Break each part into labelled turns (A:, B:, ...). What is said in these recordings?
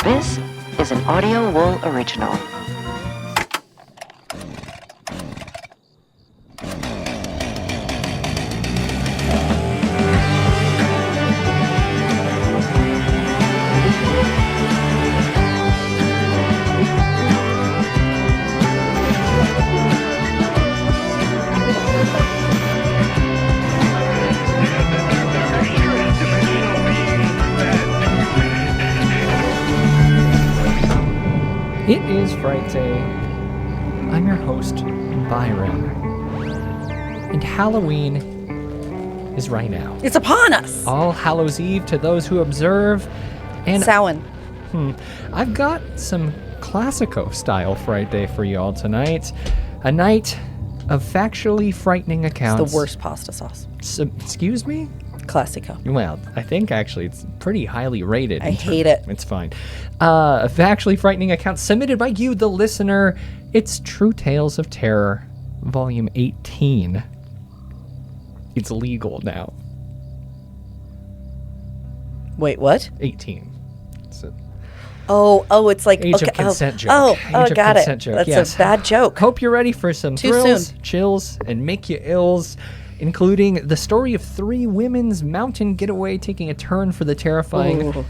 A: This is an Audio Wool original.
B: It is Frightday. I'm your host, Byron. And Halloween is right now.
C: It's upon us!
B: All Hallows Eve to those who observe. And
C: Samhain.
B: I've got some Classico-style Frightday for you all tonight. A night of factually frightening accounts.
C: It's the worst pasta sauce.
B: Excuse me?
C: Classico.
B: Well, I think actually it's pretty highly rated.
C: I hate it.
B: It's fine. A factually frightening account submitted by you, the listener. It's True Tales of Terror, Volume 18. It's legal now.
C: Wait, what?
B: 18. It's a
C: it's like...
B: age of consent joke. Age of
C: got
B: consent
C: it.
B: joke,
C: That's
B: yes.
C: a bad joke.
B: Hope you're ready for some
C: Too
B: thrills,
C: soon.
B: chills, and make you ills, including the story of 3 women's mountain getaway taking a turn for the terrifying
C: Ooh.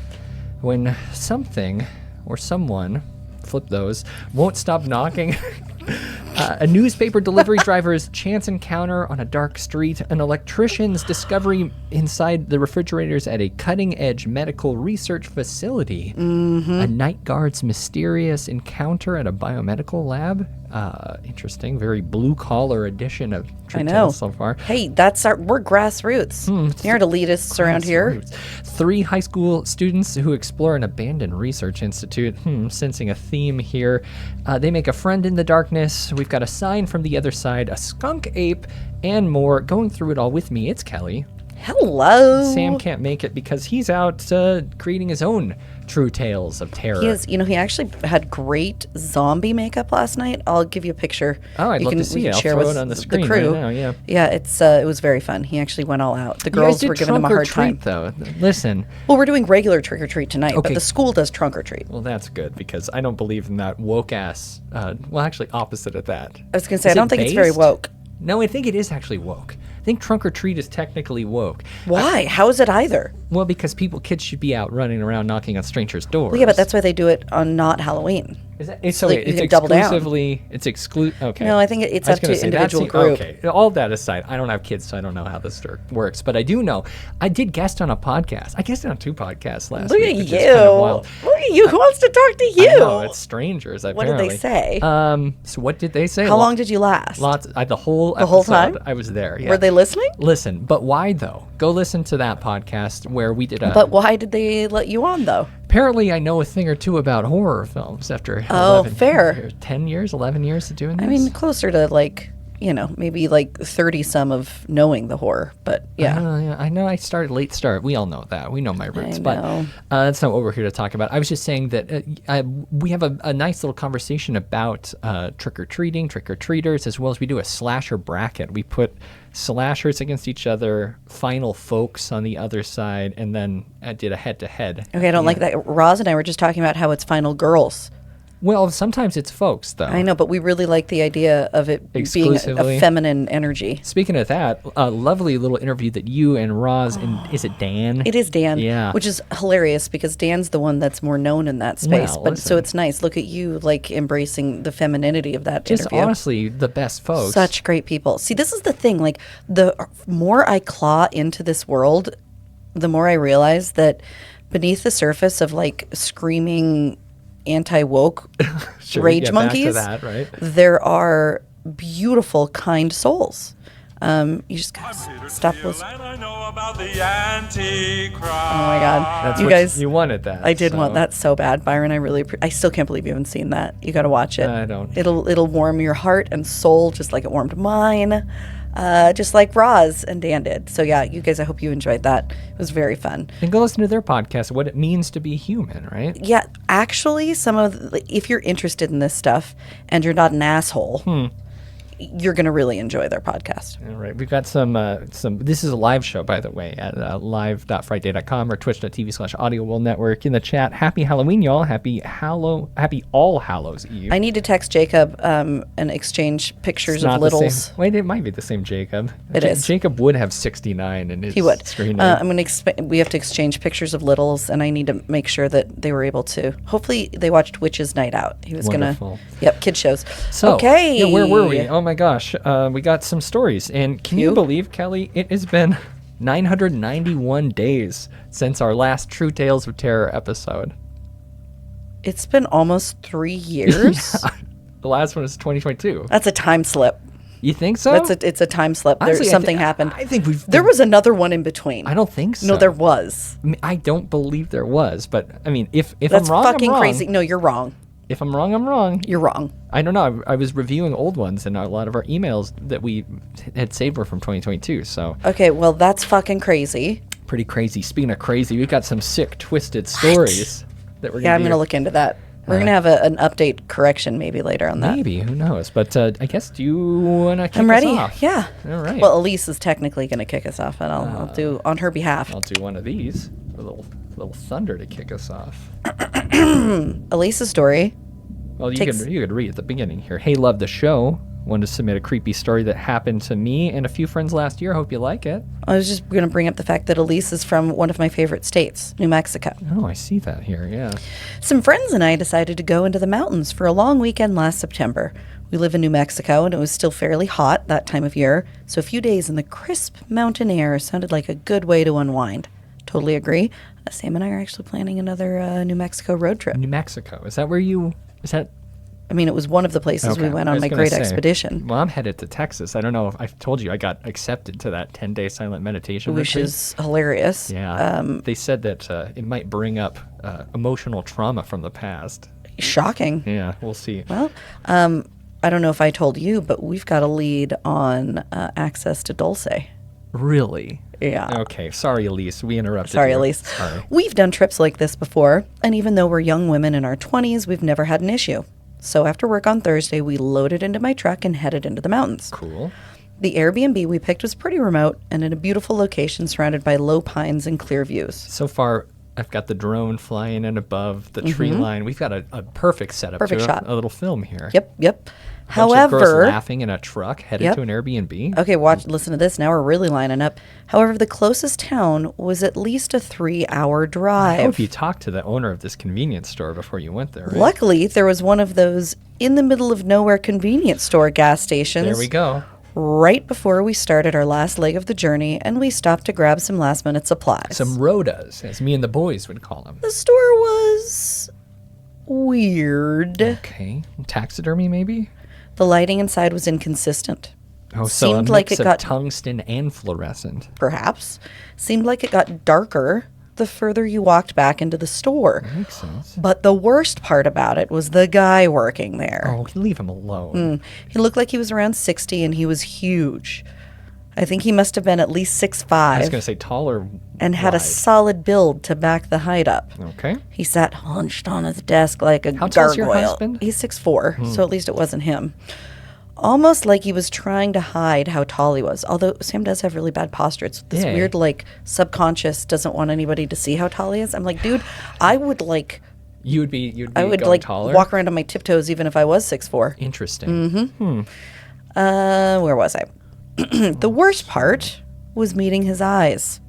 B: when something or someone, flip those, won't stop knocking. A newspaper delivery driver's chance encounter on a dark street, an electrician's discovery inside the refrigerators at a cutting-edge medical research facility, a night guard's mysterious encounter at a biomedical lab. Interesting, very blue-collar edition of True Tales so far.
C: Hey, we're grassroots. You're elitists around here.
B: 3 high school students who explore an abandoned research institute. Sensing a theme here. They make a friend in the darkness. We've got a sign from the other side, a skunk ape, and more. Going through it all with me, it's Kelly.
C: Hello.
B: Sam can't make it because he's out creating his own True Tales of Terror.
C: He actually had great zombie makeup last night. I'll give you a picture.
B: Oh, I'd love to see it. I'll throw it on the screen
C: crew.
B: right now, yeah.
C: Yeah, it was very fun. He actually went all out. The girls were giving him a hard time.
B: Though. Listen.
C: Well, we're doing regular trick-or-treat tonight, but the school does trunk-or-treat.
B: Well, that's good because I don't believe in that woke-ass, actually opposite of that.
C: I was going to say, I don't think it's very woke.
B: No, I think it is actually woke. I think trunk or treat is technically woke.
C: Why? How is it either?
B: Well, because kids should be out running around knocking on strangers' doors.
C: Well, yeah, but that's why they do it on not Halloween.
B: Is that,
C: so like you can double down.
B: It's exclusive. Okay.
C: No, I think it's up to individual group.
B: Okay. All that aside, I don't have kids, so I don't know how this works. But I do know I did guest on a podcast. I guested on 2 podcasts last week.
C: Look at you. Look at you. Who wants to talk to you?
B: I know, it's strangers. Apparently.
C: What did they say?
B: So what did they say?
C: How long did you last?
B: The whole
C: time.
B: I was there. Yeah.
C: Were they listening?
B: Listen, but why though? Go listen to that podcast where we did
C: But why did they let you on though?
B: Apparently, I know a thing or two about horror films after 10 years, 11 years of doing this.
C: I mean, closer to maybe 30-some of knowing the horror, but yeah.
B: I know I started late start. We all know that. We know my roots, but that's not what we're here to talk about. I was just saying that we have a nice little conversation about trick-or-treating, trick-or-treaters, as well as we do a slasher bracket. We put slashers against each other, final folks on the other side, and then I did a head-to-head.
C: Okay, I don't like that. Roz and I were just talking about how it's final girls.
B: Well, sometimes it's folks, though.
C: I know, but we really like the idea of it being a feminine energy.
B: Speaking of that, a lovely little interview that you and Roz, and is it Dan?
C: It is Dan,
B: yeah.
C: Which is hilarious because Dan's the one that's more known in that space.
B: Well,
C: so it's nice. Look at you, embracing the femininity of that
B: Just
C: interview.
B: Honestly, the best folks.
C: Such great people. See, this is the thing. The more I claw into this world, the more I realize that beneath the surface of screaming anti-woke rage monkeys, there are beautiful, kind souls. You just gotta stop listening. Oh my God, you guys!
B: You wanted that.
C: I did want that so bad, Byron. I still can't believe you haven't seen that. You got to watch it.
B: I don't.
C: It'll warm your heart and soul just like it warmed mine. Just like Roz and Dan did. So yeah, you guys, I hope you enjoyed that. It was very fun.
B: And go listen to their podcast, What It Means to Be Human, right?
C: Yeah, actually, if you're interested in this stuff and you're not an asshole, you're going to really enjoy their podcast.
B: All right, we've got some. This is a live show, by the way, at live.frightday.com or twitch.tv/Audio World Network. In the chat, happy Halloween, y'all! Happy All Hallows Eve.
C: I need to text Jacob and exchange pictures
B: It's
C: of
B: not the
C: littles.
B: same. Wait, it might be the same Jacob.
C: It is.
B: Jacob would have 69 in his
C: He would.
B: screen name.
C: I'm going to. We have to exchange pictures of littles, and I need to make sure that they were able to. Hopefully, they watched Witch's Night Out. He was going to.
B: Wonderful.
C: Yep, kid shows.
B: So,
C: okay.
B: yeah, where were we? Oh my gosh, we got some stories, and can you
C: Cute.
B: believe, Kelly? It has been 991 days since our last True Tales of Terror episode.
C: It's been almost 3 years.
B: The last one was 2022.
C: That's a time slip.
B: You think so?
C: It's a time slip.
B: Honestly,
C: Something happened.
B: I think we've.
C: There was another one in between.
B: I don't think so.
C: No, there was.
B: I mean, I don't believe there was, but I mean, if
C: That's
B: I'm wrong,
C: fucking
B: I'm wrong.
C: crazy. No, you're wrong.
B: If I'm wrong, I'm wrong.
C: You're wrong.
B: I don't know. I was reviewing old ones, and a lot of our emails that we had saved were from 2022. So
C: Okay, well, that's fucking crazy.
B: pretty crazy. Speaking of crazy, we've got some sick, twisted stories that we're
C: Yeah, I'm
B: gonna
C: going to look into that. We're going to have an update correction maybe later on that.
B: Maybe, who knows? But I guess, do you want to kick
C: I'm ready.
B: us off?
C: Yeah.
B: All right.
C: Well, Elise is technically going to kick us off, and I'll do on her behalf.
B: I'll do one of these. A little thunder to kick us off.
C: Elise's story.
B: Well, you
C: Takes-
B: could read at the beginning here. Hey, love the show. Wanted to submit a creepy story that happened to me and a few friends last year. Hope you like it.
C: I was just going to bring up the fact that Elise is from one of my favorite states, New Mexico.
B: Oh, I see that here. Yeah.
C: Some friends and I decided to go into the mountains for a long weekend last September. We live in New Mexico, and it was still fairly hot that time of year, so a few days in the crisp mountain air sounded like a good way to unwind. Totally agree. Sam and I are actually planning another New Mexico road trip.
B: New Mexico. Is that where you? Is that?
C: I mean, it was one of the places we
B: Okay,
C: went
B: I
C: on
B: was
C: my
B: gonna
C: great
B: say,
C: expedition,
B: Well, I'm headed to Texas. I don't know if I've told you I got accepted to that 10-day silent meditation
C: which
B: retreat.
C: is hilarious.
B: Yeah. They said that it might bring up emotional trauma from the past.
C: Shocking.
B: Yeah, we'll see.
C: Well, I don't know if I told you, but we've got a lead on access to Dulce.
B: Really?
C: Yeah.
B: Okay. Sorry, Elise. We interrupted
C: Sorry,
B: you.
C: Elise.
B: Sorry.
C: We've done trips like this before, and even though we're young women in our 20s, we've never had an issue. So after work on Thursday, we loaded into my truck and headed into the mountains.
B: Cool.
C: The Airbnb we picked was pretty remote and in a beautiful location surrounded by low pines and clear views.
B: So far, I've got the drone flying in above the tree line. We've got a perfect setup
C: Perfect
B: to
C: shot.
B: a little film here.
C: Yep.
B: Bunch of girls
C: However,
B: laughing in a truck headed
C: Yep.
B: to an Airbnb.
C: okay, listen to this. Now we're really lining up. However, the closest town was at least a 3-hour
B: I
C: drive.
B: hope you talked to the owner of this convenience store before you went there. Right?
C: Luckily, there was one of those in the middle of nowhere convenience store gas stations.
B: There we go.
C: Right before we started our last leg of the journey, and we stopped to grab some last minute supplies.
B: Some Rhodas, as me and the boys would call them.
C: The store was weird.
B: Okay. Taxidermy, maybe?
C: The lighting inside was inconsistent.
B: Oh, so
C: Seemed
B: a
C: like
B: mix
C: it
B: of
C: got-
B: tungsten and fluorescent.
C: Perhaps. Seemed like it got darker the further you walked back into the store.
B: Makes sense.
C: But the worst part about it was the guy working there.
B: Oh, leave him alone.
C: He looked like he was around 60 and he was huge. I think he must have been at least
B: I was
C: 6'5"
B: going to say taller
C: and had a
B: wide.
C: solid build to back the height up.
B: Okay.
C: He sat hunched on his desk like a
B: How tall's
C: gargoyle.
B: your husband?
C: He's 6'4", so at least it wasn't him. Almost like he was trying to hide how tall he was. Although Sam does have really bad posture. It's this
B: Yeah.
C: weird, like, subconscious doesn't want anybody to see how tall he is. I'm like, dude, I would
B: You'd be
C: going
B: like taller?
C: walk around on my tiptoes even if I was 6'4".
B: Interesting.
C: Where was I? The worst part was meeting his eyes.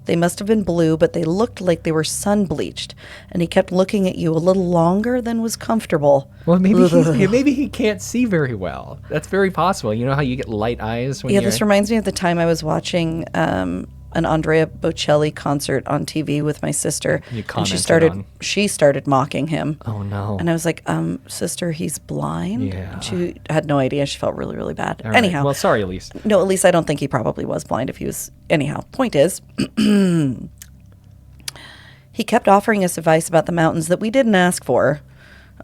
C: They must have been blue, but they looked like they were sun bleached, and he kept looking at you a little longer than was comfortable.
B: Well, maybe he can't see very well. That's very possible. You know how you get light eyes when
C: Yeah,
B: you're...
C: this reminds me of the time I was watching an Andrea Bocelli concert on TV with my sister,
B: You
C: and
B: commented
C: she started mocking him.
B: Oh, no.
C: And I was like, sister, he's blind.
B: Yeah.
C: And she had no idea. She felt really, really bad.
B: All right.
C: Anyhow,
B: Well, sorry, Elise.
C: no, at least I don't think he probably was blind if he was. Anyhow, point is, he kept offering us advice about the mountains that we didn't ask for.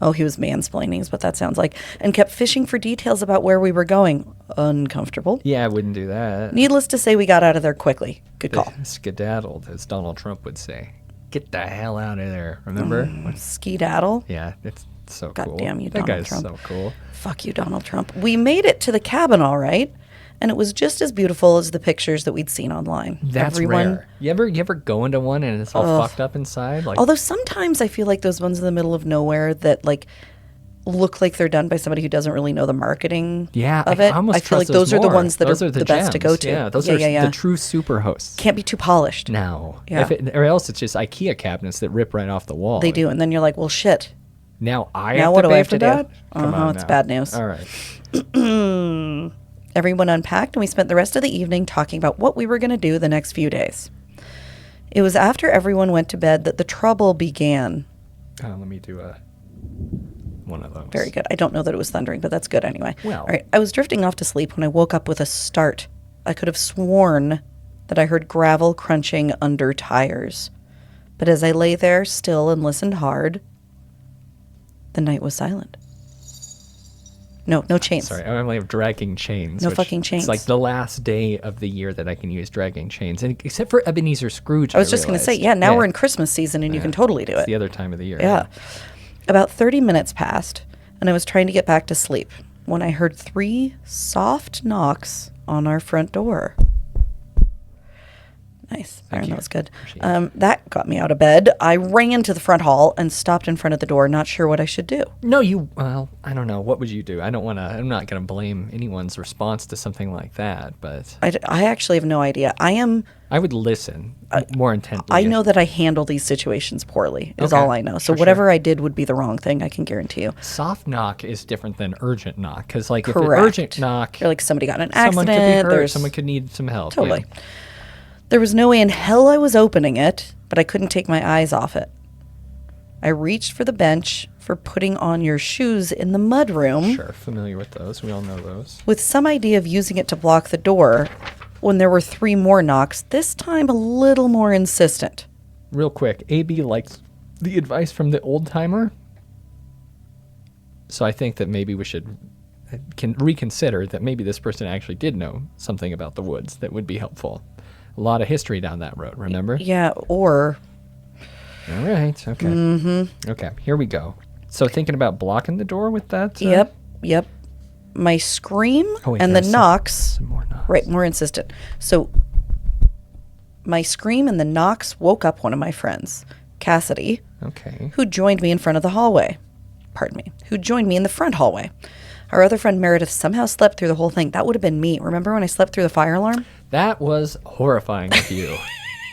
C: Oh, he was mansplaining is what that sounds like. And kept fishing for details about where we were going. Uncomfortable.
B: Yeah, I wouldn't do that.
C: Needless to say, we got out of there quickly. Good call.
B: Skedaddled, as Donald Trump would say. Get the hell out of there. Remember?
C: Skedaddle.
B: Yeah, it's So
C: God
B: cool.
C: damn you,
B: that
C: Donald
B: guy's
C: Trump.
B: so cool.
C: Fuck you, Donald Trump. We made it to the cabin all right, and it was just as beautiful as the pictures that we'd seen online.
B: That's rare. You ever go into one and it's all fucked up inside? Like,
C: Although sometimes I feel like those ones in the middle of nowhere that like look like they're done by somebody who doesn't really know the marketing of it.
B: I
C: feel like
B: trust
C: those are the
B: more.
C: ones that
B: Those
C: are the best to
B: gems.
C: go to.
B: Yeah, those are the true super hosts.
C: Can't be too polished.
B: No.
C: Yeah.
B: Or else it's just IKEA cabinets that rip right off the wall.
C: They do, and then you're like, well, shit.
B: Now
C: What do I have
B: for
C: to
B: that?
C: do?
B: Come on
C: It's
B: now.
C: bad news.
B: All right.
C: Everyone unpacked, and we spent the rest of the evening talking about what we were going to do the next few days. It was after everyone went to bed that the trouble began.
B: Let me do one of those.
C: Very good. I don't know that it was thundering, but that's good anyway.
B: Well.
C: All right. I was drifting off to sleep when I woke up with a start. I could have sworn that I heard gravel crunching under tires. But as I lay there still and listened hard, the night was silent. No chains.
B: Sorry, I only have dragging chains.
C: No fucking chains.
B: It's like the last day of the year that I can use dragging chains, and except for Ebenezer Scrooge.
C: I was just going to say, now we're in Christmas season and you can totally do
B: It's
C: it.
B: the other time of the year.
C: Yeah. About 30 minutes passed, and I was trying to get back to sleep when I heard 3 soft knocks on our front door. Nice. Byron, that was good. That got me out of bed. I ran to the front hall and stopped in front of the door, not sure what I should do.
B: No, well, I don't know. What would you do? I'm not going to blame anyone's response to something like that, but
C: I actually have no idea.
B: I would listen more intently.
C: I know that I handle these situations poorly, is
B: Okay,
C: all I know. So
B: for
C: whatever I did would be the wrong thing, I can guarantee you.
B: Soft knock is different than urgent knock, because like if
C: Correct.
B: an urgent knock,
C: You're like somebody got in an
B: someone
C: accident.
B: could be hurt, someone could need some help.
C: Totally.
B: Yeah.
C: There was no way in hell I was opening it, but I couldn't take my eyes off it. I reached for the bench for putting on your shoes in the mudroom
B: Sure, familiar with those. We all know those.
C: with some idea of using it to block the door when there were 3 more knocks, this time a little more insistent.
B: Real quick, AB likes the advice from the old timer. So I think that maybe we should can reconsider that maybe this person actually did know something about the woods that would be helpful. A lot of history down that road, remember?
C: Yeah, or...
B: All right, okay. Mm-hmm. Okay, here we go. So thinking about blocking the door with that?
C: Yep. My scream
B: Oh, wait,
C: and the
B: there's
C: knocks...
B: Some more knocks.
C: Right, more insistent. So my scream and the knocks woke up one of my friends, Cassidy,
B: Okay.
C: who joined me in front of the hallway. Pardon me. Who joined me in the front hallway. Our other friend Meredith somehow slept through the whole thing. That would have been me. Remember when I slept through the fire alarm?
B: That was horrifying of you.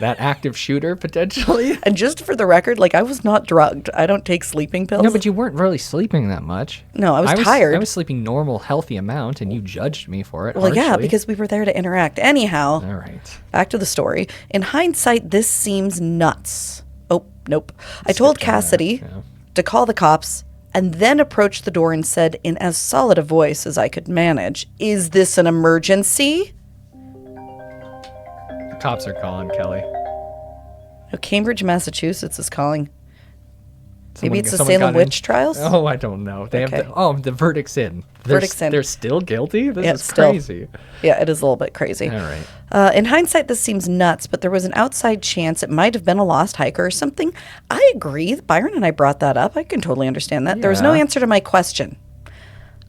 B: That active shooter, potentially.
C: And just for the record, like, I was not drugged. I don't take sleeping pills.
B: No, but you weren't really sleeping that much.
C: No, I was tired.
B: I was sleeping normal, healthy amount, and you judged me for it.
C: Well, yeah,
B: harshly.
C: because we were there to interact. Anyhow,
B: All right.
C: back to the story. In hindsight, this seems nuts. Oh, nope. I told Cassidy
B: yeah.
C: to call the cops and then approached the door and said in as solid a voice as I could manage, "Is this an emergency?"
B: The cops are calling, Kelly.
C: No, Cambridge, Massachusetts is calling. Maybe it's the
B: Someone
C: Salem
B: got
C: witch
B: in.
C: trials?
B: Oh, I don't know. They
C: Okay.
B: have the verdict's in.
C: Verdict's in.
B: They're still guilty? This
C: Yeah,
B: is
C: still.
B: crazy.
C: Yeah, it is a little bit crazy.
B: All right.
C: In hindsight, this seems nuts, but there was an outside chance it might have been a lost hiker or something. I agree. Byron and I brought that up. I can totally understand that. There was no
B: Yeah.
C: answer to my question.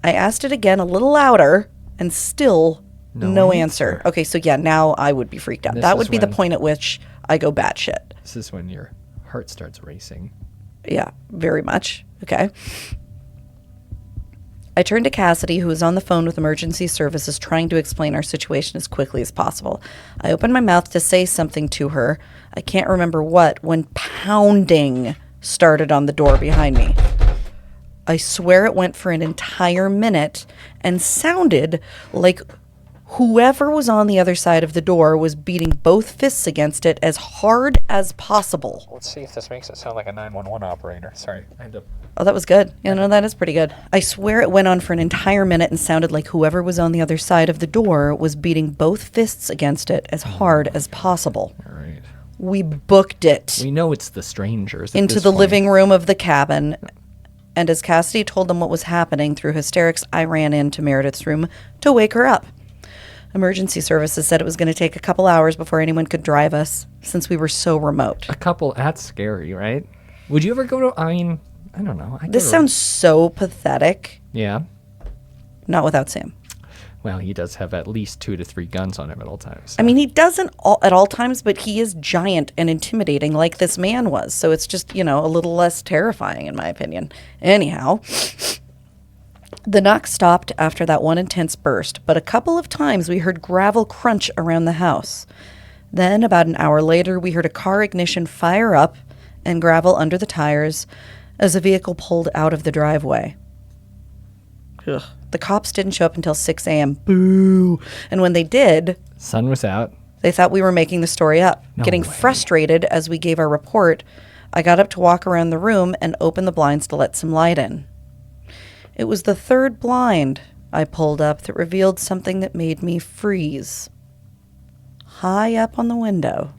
C: I asked it again a little louder, and still no answer. Okay, so yeah, now I would be freaked out.
B: This
C: That
B: is
C: would be the
B: when-
C: point at which I go batshit.
B: This is when your heart starts racing.
C: Yeah, very much. Okay. I turned to Cassidy, who was on the phone with emergency services, trying to explain our situation as quickly as possible. I opened my mouth to say something to her. I can't remember what, when pounding started on the door behind me. I swear it went for an entire minute and sounded like whoever was on the other side of the door was beating both fists against it as hard as possible.
B: Let's see if this makes it sound like a 911 operator. Sorry, I had to...
C: Oh, that was good. Yeah, no, that is pretty good. I swear it went on for an entire minute and sounded like whoever was on the other side of the door was beating both fists against it as hard as possible.
B: All right.
C: We booked it
B: We know it's the strangers at
C: into
B: this
C: the
B: point.
C: living room of the cabin. And as Cassidy told them what was happening through hysterics, I ran into Meredith's room to wake her up. Emergency services said it was going to take a couple hours before anyone could drive us since we were so remote.
B: A couple, that's scary, right? Would you ever go to, I mean, I don't know.
C: This sounds so pathetic.
B: Yeah.
C: Not without Sam.
B: Well, he does have at least 2 to 3 guns on him at all times.
C: I mean, he doesn't at all times, but he is giant and intimidating like this man was. So it's just, a little less terrifying in my opinion. Anyhow, the knock stopped after that one intense burst, but a couple of times we heard gravel crunch around the house. Then, about an hour later, we heard a car ignition fire up and gravel under the tires as a vehicle pulled out of the driveway. Ugh. The cops didn't show up until 6 a.m. Boo! And when they did,
B: sun was out.
C: They thought we were making the story up.
B: No
C: Getting
B: way.
C: frustrated as we gave our report, I got up to walk around the room and open the blinds to let some light in. It was the third blind I pulled up that revealed something that made me freeze. High up on the window,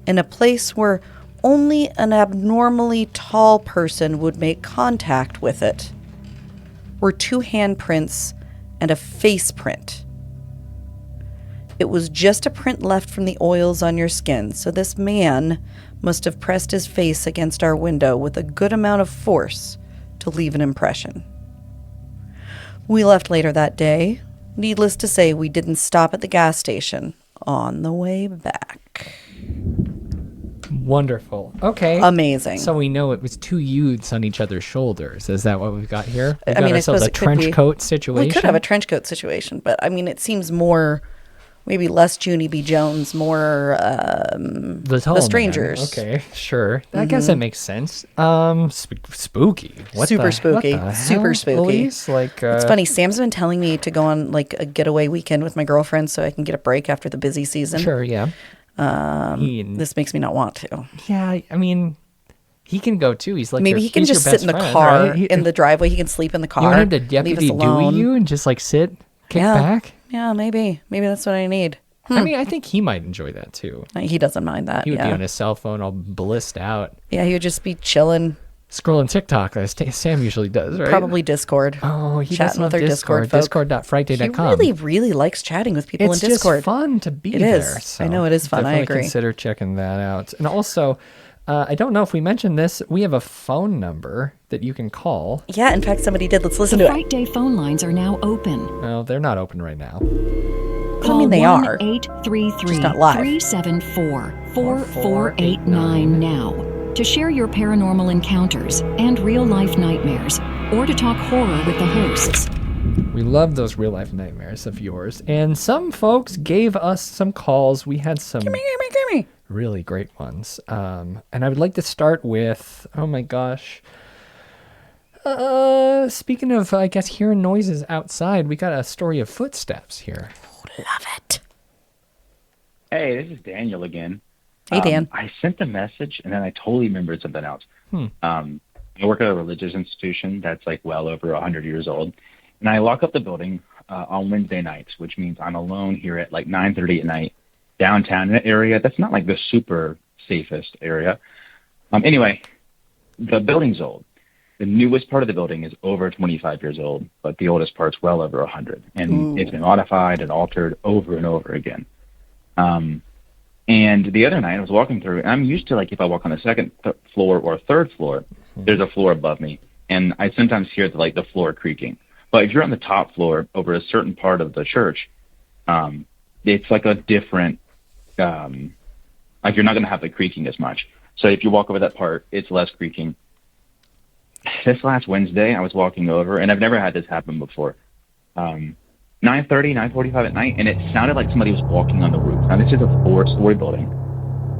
C: in a place where only an abnormally tall person would make contact with it, were 2 handprints and a face print. It was just a print left from the oils on your skin, so this man must have pressed his face against our window with a good amount of force to leave an impression. We left later that day. Needless to say, we didn't stop at the gas station on the way back.
B: Wonderful. Okay.
C: Amazing.
B: So we know it was 2 youths on each other's shoulders. Is that what we've got here? We've
C: I
B: got
C: mean, I
B: ourselves
C: suppose
B: a
C: it could
B: trench
C: be.
B: coat situation.
C: We could have a trench coat situation, but I mean, it seems more, maybe less Junie B. Jones, more
B: the tall
C: The
B: man.
C: Strangers.
B: Okay, sure. I guess that makes sense. Spooky. What
C: Super
B: the,
C: spooky.
B: What the
C: Super
B: hell,
C: spooky.
B: Elise? Like,
C: It's funny. Sam's been telling me to go on like a getaway weekend with my girlfriend so I can get a break after the busy season.
B: Sure, yeah.
C: This makes me not want to.
B: Yeah, I mean, he can go too. He's like
C: Maybe he can
B: he's your
C: just sit
B: best
C: in the
B: friend,
C: car
B: right?
C: in the driveway. He can sleep in the car.
B: You want him to
C: leave us
B: deputy
C: alone.
B: Dewey you and just like sit, kick
C: Yeah.
B: back?
C: Yeah, maybe. Maybe that's what I need.
B: I mean, I think he might enjoy that too.
C: He doesn't mind that.
B: He would
C: yeah.
B: be on his cell phone all blissed out,
C: Yeah, he would just be chilling.
B: scrolling TikTok as Sam usually does, right?
C: Probably Discord.
B: Oh, he does
C: chatting
B: love
C: with our
B: Discord.
C: folk.
B: Discord.frightday.com.
C: He really, really likes chatting with people
B: It's
C: in Discord.
B: just fun to be
C: It
B: there.
C: is.
B: So
C: I know it is fun. I
B: definitely
C: agree.
B: Consider checking that out. And also, I don't know if we mentioned this. We have a phone number that you can call.
C: Yeah, in fact, somebody did. Let's listen
D: The
C: to it.
D: Frightday phone lines are now open.
B: Well, they're not open right now.
D: Call
C: mean, they are.
D: 1-833
C: Just not live.
D: 374-4489 now to share your paranormal encounters and real-life nightmares, or to talk horror with the hosts.
B: We love those real life nightmares of yours. And some folks gave us some calls. We had some
C: Gimme.
B: really great ones. And I would like to start with, oh my gosh. Speaking of, I guess, hearing noises outside, we got a story of footsteps here.
C: Love it.
E: Hey, this is Daniel again.
C: Hey, Dan.
E: I sent a message and then I totally remembered something else. I work at a religious institution that's like well over 100 years old. And I lock up the building on Wednesday nights, which means I'm alone here at like 9:30 at night downtown in an area that's not like the super safest area. Anyway, the building's old. The newest part of the building is over 25 years old, but the oldest part's well over 100. And it's been modified and altered over and over again. And the other night I was walking through, and I'm used to like if I walk on the second floor or third floor, there's a floor above me. And I sometimes hear the floor creaking. But if you're on the top floor over a certain part of the church, it's like a different, like you're not going to have the creaking as much. So if you walk over that part, it's less creaking. This last Wednesday, I was walking over, and I've never had this happen before. 9:30, 9:45 at night, and it sounded like somebody was walking on the roof. Now, this is a 4-story building,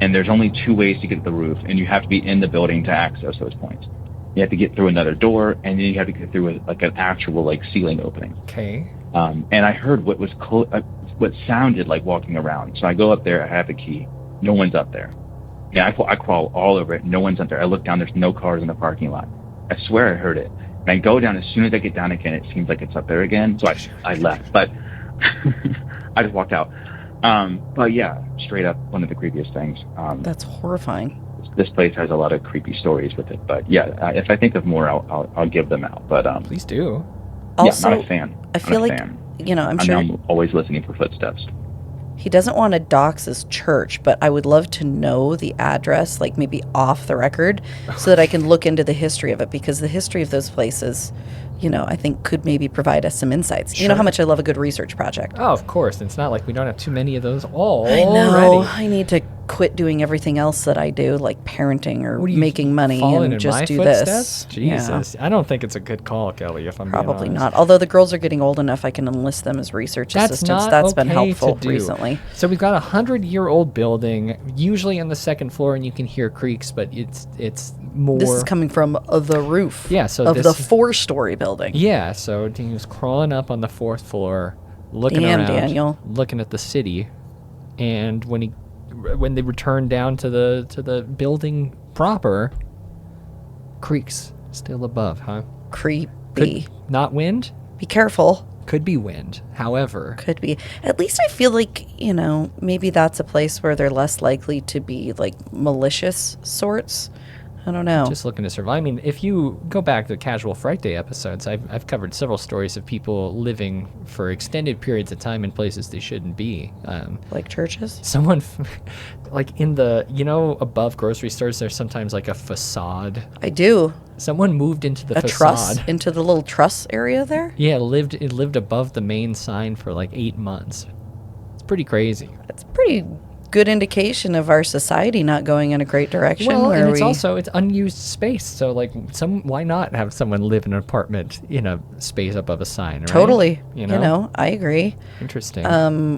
E: and there's only 2 ways to get to the roof, and you have to be in the building to access those points. You have to get through another door, and then you have to get through like an actual like ceiling opening.
B: Okay.
E: And I heard what was what sounded like walking around. So I go up there. I have the key. No one's up there. Yeah, I crawl all over it. No one's up there. I look down. There's no cars in the parking lot. I swear I heard it. And I go down. As soon as I get down again, it seems like it's up there again. So I left. But I just walked out. But yeah, straight up one of the creepiest things.
C: That's horrifying.
E: This place has a lot of creepy stories with it. But yeah, if I think of more, I'll give them out. But
B: Please do.
C: Also,
E: yeah, not a fan.
C: I feel
E: Not a
C: like,
E: fan.
C: I'm sure
E: I'm always listening for footsteps.
C: he doesn't want to dox his church, but I would love to know the address, like maybe off the record, so that I can look into the history of it, because the history of those places, you know, I think could maybe provide us some insights. You know how much I love a good research project.
B: Oh, of course. It's not like we don't have too many of those already.
C: I know. I need to quit doing everything else that I do, like parenting or making money, and just do this.
B: Jesus. Yeah. I don't think it's a good call, Kelly, if I'm
C: Probably
B: being
C: not. Although the girls are getting old enough, I can enlist them as research assistants. That's been helpful recently.
B: So we've got a 100-year-old building, usually on the second floor, and you can hear creaks, but it's more...
C: This is coming from the roof
B: of the
C: 4-story building.
B: Yeah, so he was crawling up on the 4th floor, looking
C: Damn,
B: around,
C: Daniel.
B: looking at the city, and when they returned down to the building proper, creaks still above, huh?
C: Creepy.
B: Not wind?
C: Be careful.
B: Could be wind. However,
C: could be. At least I feel like, you know, maybe that's a place where they're less likely to be like malicious sorts. I don't know.
B: Just looking to survive. I mean, if you go back to casual Frightday episodes, I've covered several stories of people living for extended periods of time in places they shouldn't be.
C: Like churches?
B: Someone, like in the, you know, above grocery stores, there's sometimes like a facade.
C: I do.
B: Someone moved into the facade.
C: Truss? Into the little truss area there?
B: Yeah, it lived above the main sign for like 8 months. It's pretty crazy.
C: It's pretty good indication of our society not going in a great direction.
B: Well, and it's unused space, so like why not have someone live in an apartment in a space above a sign, right?
C: Totally. You know, I agree.
B: Interesting.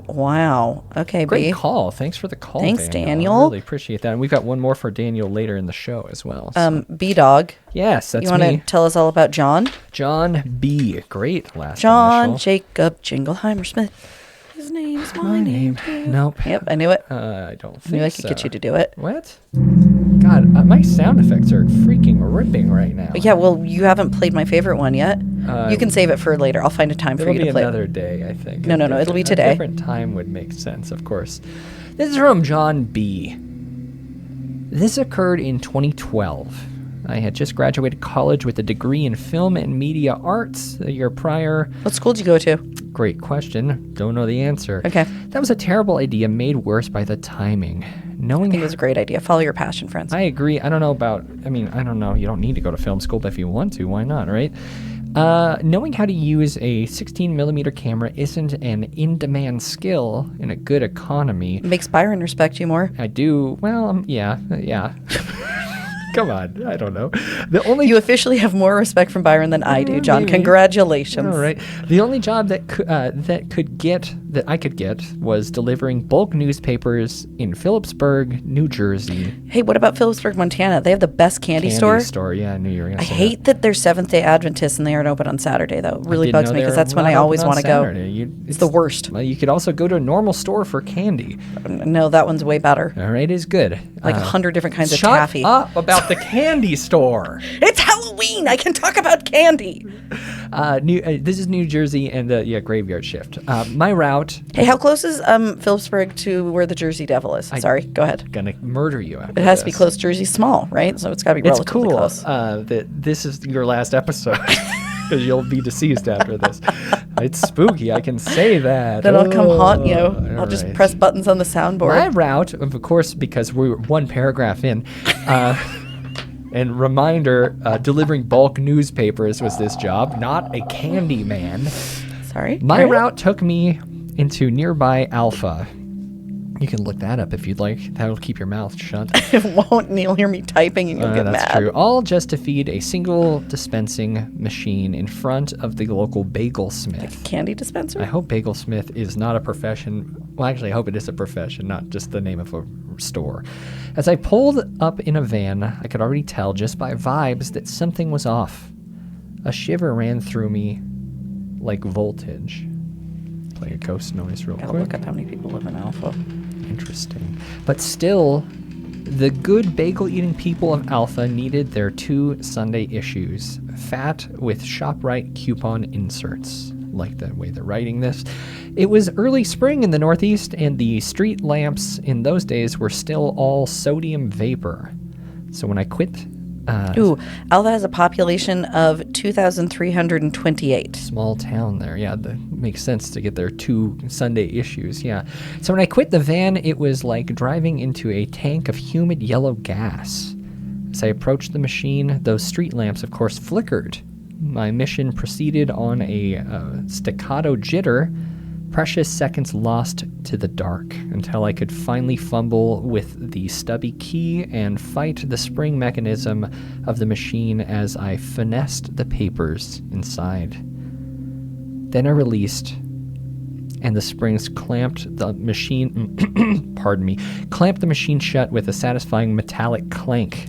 C: Wow. Okay,
B: great
C: B.
B: call. Thanks for the call.
C: Thanks, Daniel.
B: I really appreciate that. And we've got one more for Daniel later in the show as well.
C: So. B Dog.
B: Yes, that's me.
C: You want to tell us all about John?
B: John B. Great last
C: John
B: initial.
C: Jacob Jingleheimer Smith. His name's my name too.
B: Nope.
C: Yep, I knew it.
B: I don't think
C: I knew I could get you to do it.
B: What? God, my sound effects are freaking ripping right now.
C: Yeah, well, you haven't played my favorite one yet. You can save it for later. I'll find a time for you to play.
B: It'll be another day, I think.
C: No, it'll be today.
B: A different time would make sense, of course. This is from John B. This occurred in 2012. I had just graduated college with a degree in film and media arts the year prior.
C: What school did you go to?
B: Great question. Don't know the answer.
C: Okay.
B: That was a terrible idea made worse by the timing.
C: I think it was a great idea. Follow your passion, friends.
B: I agree. I don't know. You don't need to go to film school, but if you want to, why not, right? Knowing how to use a 16mm camera isn't an in-demand skill in a good economy.
C: It makes Byron respect you more.
B: I do. Well, yeah. Come on, I don't know.
C: You officially have more respect from Byron than I do, John.
B: Maybe.
C: Congratulations.
B: All right. The only job that I could get was delivering bulk newspapers in Phillipsburg, New Jersey.
C: Hey, what about Phillipsburg, Montana? They have the best candy store.
B: Yeah, I knew you were going to say
C: I hate that they're Seventh-day Adventists and they aren't open on Saturday, though. It really bugs me because that's when I
B: not
C: always
B: open on
C: want to go.
B: Saturday.
C: It's the worst.
B: Well, you could also go to a normal store for candy.
C: No, that one's way better.
B: All right, is good.
C: Like 100 different kinds of
B: shut
C: taffy.
B: up about the candy store.
C: It's Halloween. I can talk about candy.
B: This is New Jersey and graveyard shift. My route.
C: Hey, how close is Phillipsburg to where the Jersey Devil is? Sorry, go ahead.
B: Gonna murder you after
C: It has to be close. Jersey's small, right? So it's got to be relatively close.
B: It's cool that this is your last episode because you'll be deceased after this. It's spooky. I can say that.
C: Then I'll come haunt you. I'll just
B: right.
C: press buttons on the soundboard.
B: My route, of course, because we were one paragraph in, and reminder, delivering bulk newspapers was this job, not a candy man.
C: Sorry?
B: My route took me into nearby Alpha. You can look that up if you'd like. That'll keep your mouth shut.
C: It won't, and you'll hear me typing and you'll get
B: that's
C: mad.
B: True. All just to feed a single dispensing machine in front of the local bagel smith.
C: Like a candy dispenser?
B: I hope bagel smith is not a profession. Well, actually, I hope it is a profession, not just the name of a store. As I pulled up in a van, I could already tell just by vibes that something was off. A shiver ran through me like voltage. Play a ghost noise real
C: Gotta
B: quick.
C: look up how many people live in Alpha.
B: Interesting. But still, the good bagel-eating people of Alpha needed their 2 Sunday issues. Fat with ShopRite coupon inserts. Like the way they're writing this. It was early spring in the Northeast, and the street lamps in those days were still all sodium vapor. So when I quit
C: Ooh, Alva has a population of 2,328.
B: Small town there. Yeah, that makes sense to get their 2 Sunday issues. Yeah. So when I quit the van, it was like driving into a tank of humid yellow gas. As I approached the machine, those street lamps, of course, flickered. My mission proceeded on a staccato jitter, precious seconds lost to the dark, until I could finally fumble with the stubby key and fight the spring mechanism of the machine as I finessed the papers inside. Then I released, and the springs clamped the machine, clamped the machine shut with a satisfying metallic clank.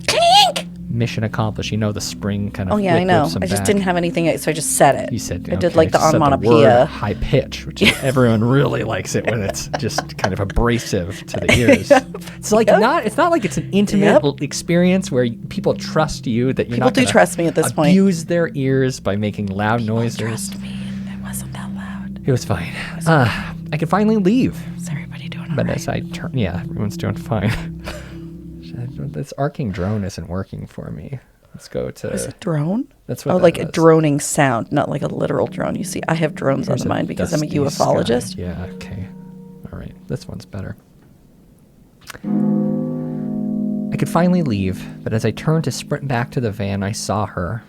B: Mission accomplished. You know, the spring kind of.
C: Oh yeah, I know.
B: whips them
C: I just
B: back.
C: didn't have anything, so I just said it.
B: You said
C: I did
B: okay,
C: like the
B: said word
C: onomatopoeia.
B: high pitch, which everyone really likes it when it's just kind of abrasive to the ears. It's like it's not like it's an intimate experience where people trust you that you're
C: People
B: not
C: do
B: gonna
C: trust me at this point.
B: abuse their ears by making loud noises.
C: Trust me, it wasn't that loud.
B: It was fine. I could finally leave.
C: Is everybody doing all
B: But
C: right?
B: as I turn, yeah, everyone's doing fine. This arcing drone isn't working for me. Let's go to.
C: Is it drone?
B: That's what.
C: Oh,
B: that
C: like a
B: was.
C: droning sound, not like a literal drone. You see, I have drones
B: Here's
C: on mine because I'm a
B: dusty
C: ufologist.
B: sky. Yeah. Okay. All right. This one's better. I could finally leave, but as I turned to sprint back to the van, I saw her.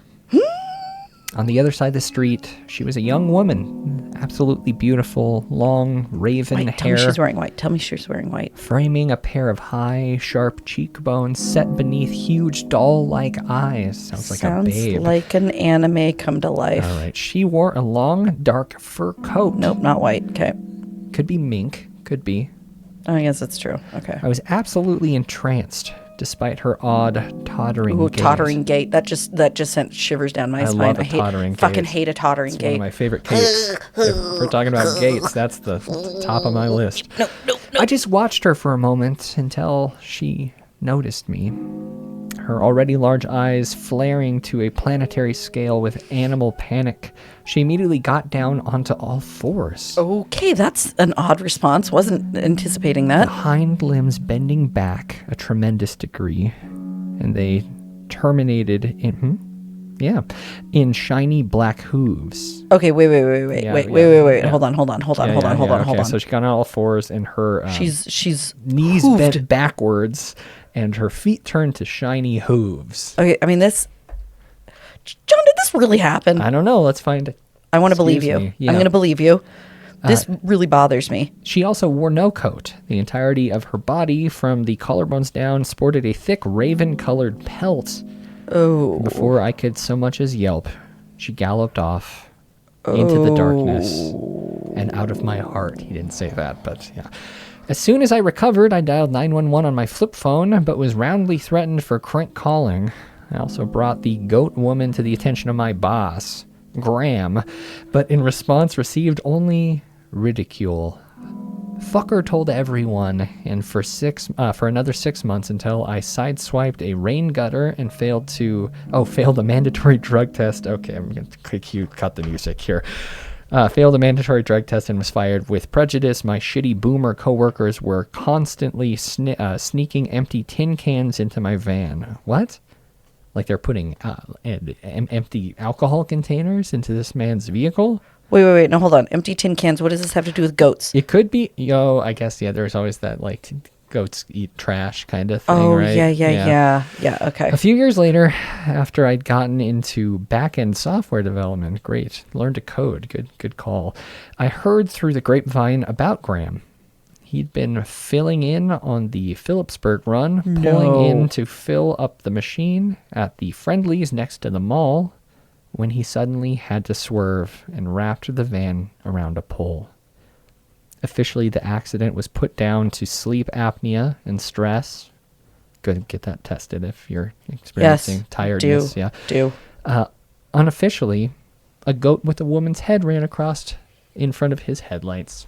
B: On the other side of the street, she was a young woman, absolutely beautiful, long, raven
C: Wait, tell me
B: hair,
C: she's wearing white. Tell me she's wearing white.
B: framing a pair of high, sharp cheekbones set beneath huge doll-like eyes. Sounds like a babe.
C: like an anime come to life.
B: All right. She wore a long, dark fur coat.
C: Nope, not white. Okay.
B: Could be mink. Could be.
C: I guess that's true. Okay.
B: I was absolutely entranced, despite her odd, tottering
C: Ooh,
B: gait.
C: tottering gate. That just sent shivers down my
B: I
C: spine.
B: love a tottering gait.
C: Fucking hate a tottering
B: It's one of
C: gate.
B: my favorite gates. If we're talking about gates, that's the top of my list.
C: No.
B: I just watched her for a moment until she noticed me. Her already large eyes flaring to a planetary scale with animal panic. She immediately got down onto all fours.
C: Okay, that's an odd response. Wasn't anticipating that.
B: The hind limbs bending back a tremendous degree, and they terminated in shiny black hooves.
C: Okay, wait.
B: Yeah,
C: Wait.
B: yeah.
C: Hold on.
B: Okay, so she got on all fours, and her
C: She's
B: knees
C: hooved.
B: bent backwards, and her feet turned to shiny hooves.
C: Okay, I mean this. John, did this really happen?
B: I don't know. Let's find it.
C: I want to believe
B: Excuse
C: you.
B: me, yeah.
C: I'm going to believe you. This really bothers me.
B: She also wore no coat. The entirety of her body, from the collarbones down, sported a thick raven-colored pelt.
C: Oh.
B: Before I could so much as yelp, she galloped off into the darkness and out of my heart. He didn't say that, but yeah. As soon as I recovered, I dialed 911 on my flip phone, but was roundly threatened for crank calling. I also brought the goat woman to the attention of my boss, Graham, but in response received only ridicule. Fucker told everyone, and for another 6 months until I sideswiped a rain gutter and failed a mandatory drug test. Okay, I'm going to cut the music here. Failed a mandatory drug test and was fired with prejudice. My shitty boomer coworkers were constantly sneaking empty tin cans into my van. What? Like they're putting empty alcohol containers into this man's vehicle?
C: Wait. No, hold on. Empty tin cans. What does this have to do with goats?
B: It could be, I guess, yeah, there's always that, like, goats eat trash kind of thing,
C: Oh,
B: right?
C: yeah. Okay.
B: A few years later, after I'd gotten into back-end software development, great, learned to code, good call, I heard through the grapevine about Graham. He'd been filling in on the Phillipsburg run, pulling in to fill up the machine at the Friendlies next to the mall, when he suddenly had to swerve and wrapped the van around a pole. Officially, the accident was put down to sleep apnea and stress. Good, get that tested if you're experiencing tiredness.
C: Do.
B: Unofficially, a goat with a woman's head ran across in front of his headlights.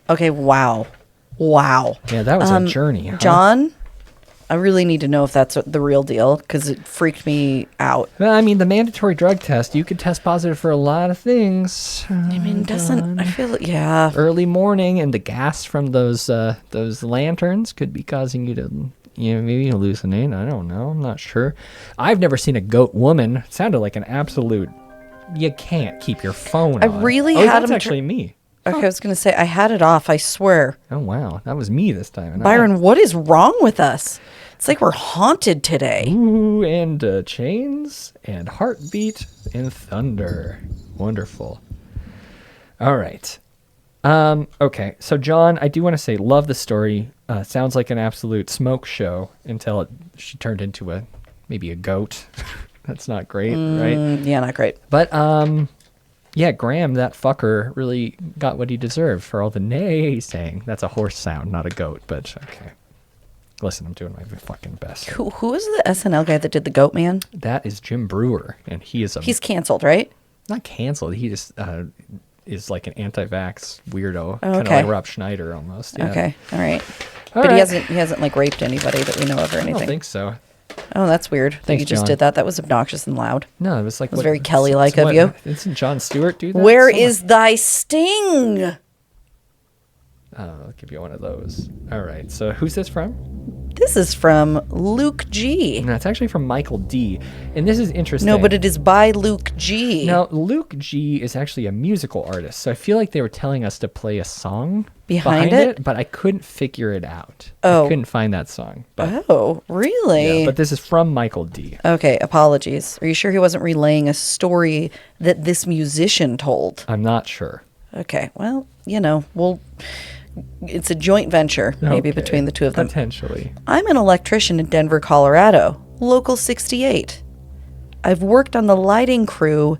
C: Okay, wow.
B: Yeah, that was a journey, huh?
C: John, I really need to know if that's the real deal because it freaked me out.
B: Well, I mean, the mandatory drug test, you could test positive for a lot of things.
C: I mean, I feel, yeah.
B: Early morning, and the gas from those lanterns could be causing you to, maybe hallucinate. I don't know. I'm not sure. I've never seen a goat woman. It sounded like an absolute. You can't keep your phone
C: I
B: on.
C: really
B: oh,
C: had
B: that's
C: him
B: actually me.
C: Okay, I was going to say, I had it off, I swear.
B: Oh, wow. That was me this time. And
C: Byron, what is wrong with us? It's like we're haunted today.
B: Ooh, and chains and heartbeat and thunder. Wonderful. All right. Okay. So, John, I do want to say, love the story. Sounds like an absolute smoke show until she turned into maybe a goat. That's not great, right?
C: Yeah, not great.
B: But, yeah, Graham, that fucker, really got what he deserved for all the naysaying. That's a horse sound, not a goat, but okay. Listen, I'm doing my fucking best.
C: Who is the SNL guy that did the Goat Man?
B: That is Jim Brewer, and he's
C: canceled, right?
B: not canceled. He just is like an anti-vax weirdo,
C: Oh,
B: kind of
C: okay.
B: like Rob Schneider almost. Yeah.
C: Okay, all right.
B: All
C: But
B: right.
C: he hasn't like raped anybody that we know of or
B: I
C: anything.
B: don't think so.
C: Oh, that's weird. That
B: Thanks,
C: you just
B: John.
C: did that. That was obnoxious and loud.
B: No, it was like
C: It was very Kelly-like of you.
B: Didn't Jon Stewart do that?
C: Where
B: Someone-
C: is thy sting?
B: I'll give you one of those. All right. So who's this from?
C: This is from Luke G.
B: No, it's actually from Michael D. And this is interesting.
C: No, but it is by Luke G.
B: Now, Luke G is actually a musical artist, so I feel like they were telling us to play a song
C: Behind it?
B: but I couldn't figure it out.
C: Oh.
B: I couldn't find that song. But,
C: Oh, really?
B: yeah, but this is from Michael D.
C: Okay, apologies. Are you sure he wasn't relaying a story that this musician told?
B: I'm not sure.
C: Okay, well, it's a joint venture, maybe
B: Okay,
C: between the two of them.
B: Potentially.
C: I'm an electrician in Denver, Colorado, local 68. I've worked on the lighting crew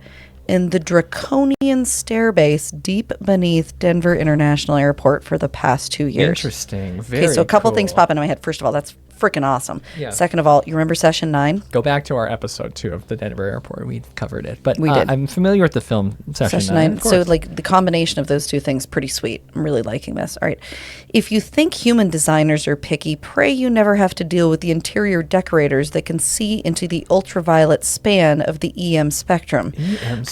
C: in the draconian stair base deep beneath Denver International Airport for the past 2 years.
B: Interesting. Very
C: Okay, so a couple things
B: cool.
C: pop into my head. First of all, that's freaking awesome.
B: Yeah.
C: Second of all, you remember session 9?
B: Go back to our episode 2 of the Denver airport. We covered it. But
C: We did.
B: I'm familiar with the film Session 9. of
C: So,
B: course.
C: like, the combination of those two things, pretty sweet. I'm really liking this. All right. If you think human designers are picky, pray you never have to deal with the interior decorators that can see into the ultraviolet span of the EM spectrum.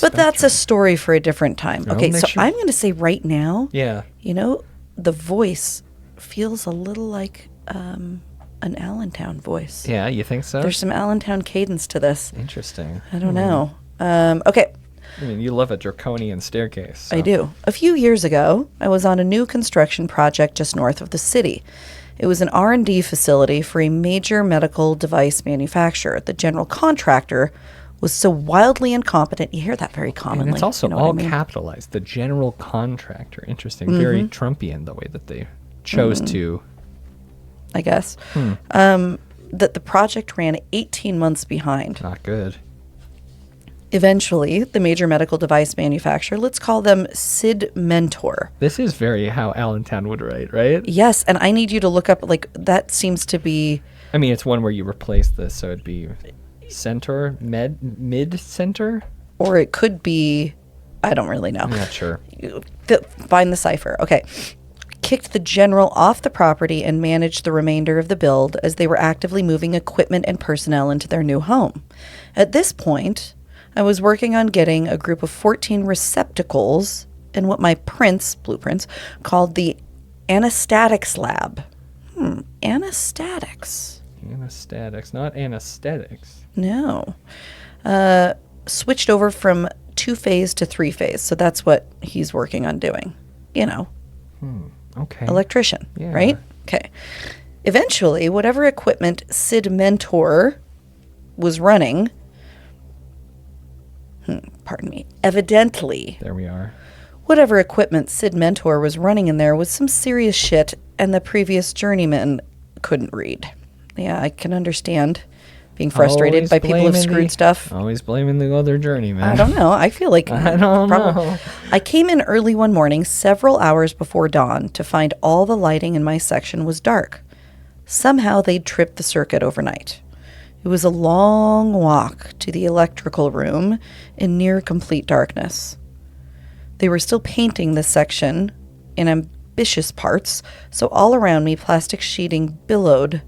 C: But that's a story for a different time.
B: No,
C: Okay,
B: they
C: so
B: should-
C: I'm going to say right now,
B: Yeah.
C: the voice feels a little like an Allentown voice.
B: Yeah, you think so?
C: There's some Allentown cadence to this.
B: Interesting.
C: I don't know. Okay.
B: I mean, you love a draconian staircase. So.
C: I do. A few years ago, I was on a new construction project just north of the city. It was an R&D facility for a major medical device manufacturer. The general contractor was so wildly incompetent. You hear that very commonly.
B: And it's also
C: you know what
B: all
C: I mean?
B: capitalized. The general contractor. Interesting. Very Trumpian, the way that they chose to.
C: I guess. That the project ran 18 months behind.
B: Not good.
C: Eventually, the major medical device manufacturer, let's call them Sid Mentor.
B: This is very how Allentown would write, right?
C: Yes, and I need you to look up, like, that seems to be...
B: I mean, it's one where you replace this, so it'd be center, mid-center?
C: Or it could be... I don't really know.
B: I'm not sure.
C: Find the cipher. Okay. Kicked the general off the property and managed the remainder of the build as they were actively moving equipment and personnel into their new home. At this point, I was working on getting a group of 14 receptacles in what my blueprints, called the anesthetics lab. Anesthetics.
B: Anesthetics, not anesthetics.
C: No. Switched over from 2-phase to 3-phase, so that's what he's working on doing.
B: Okay.
C: Electrician,
B: Yeah.
C: right? Okay. Eventually, whatever equipment Sid Mentor was running, evidently,
B: There we are.
C: whatever equipment Sid Mentor was running in there was some serious shit, and the previous journeyman couldn't read. Yeah, I can understand being frustrated
B: Always
C: by people who've
B: blaming
C: screwed stuff.
B: Always blaming the other journeyman.
C: I don't know. I feel like
B: I don't know.
C: I came in early one morning, several hours before dawn, to find all the lighting in my section was dark. Somehow they'd tripped the circuit overnight. It was a long walk to the electrical room in near complete darkness. They were still painting this section in ambitious parts, so all around me plastic sheeting billowed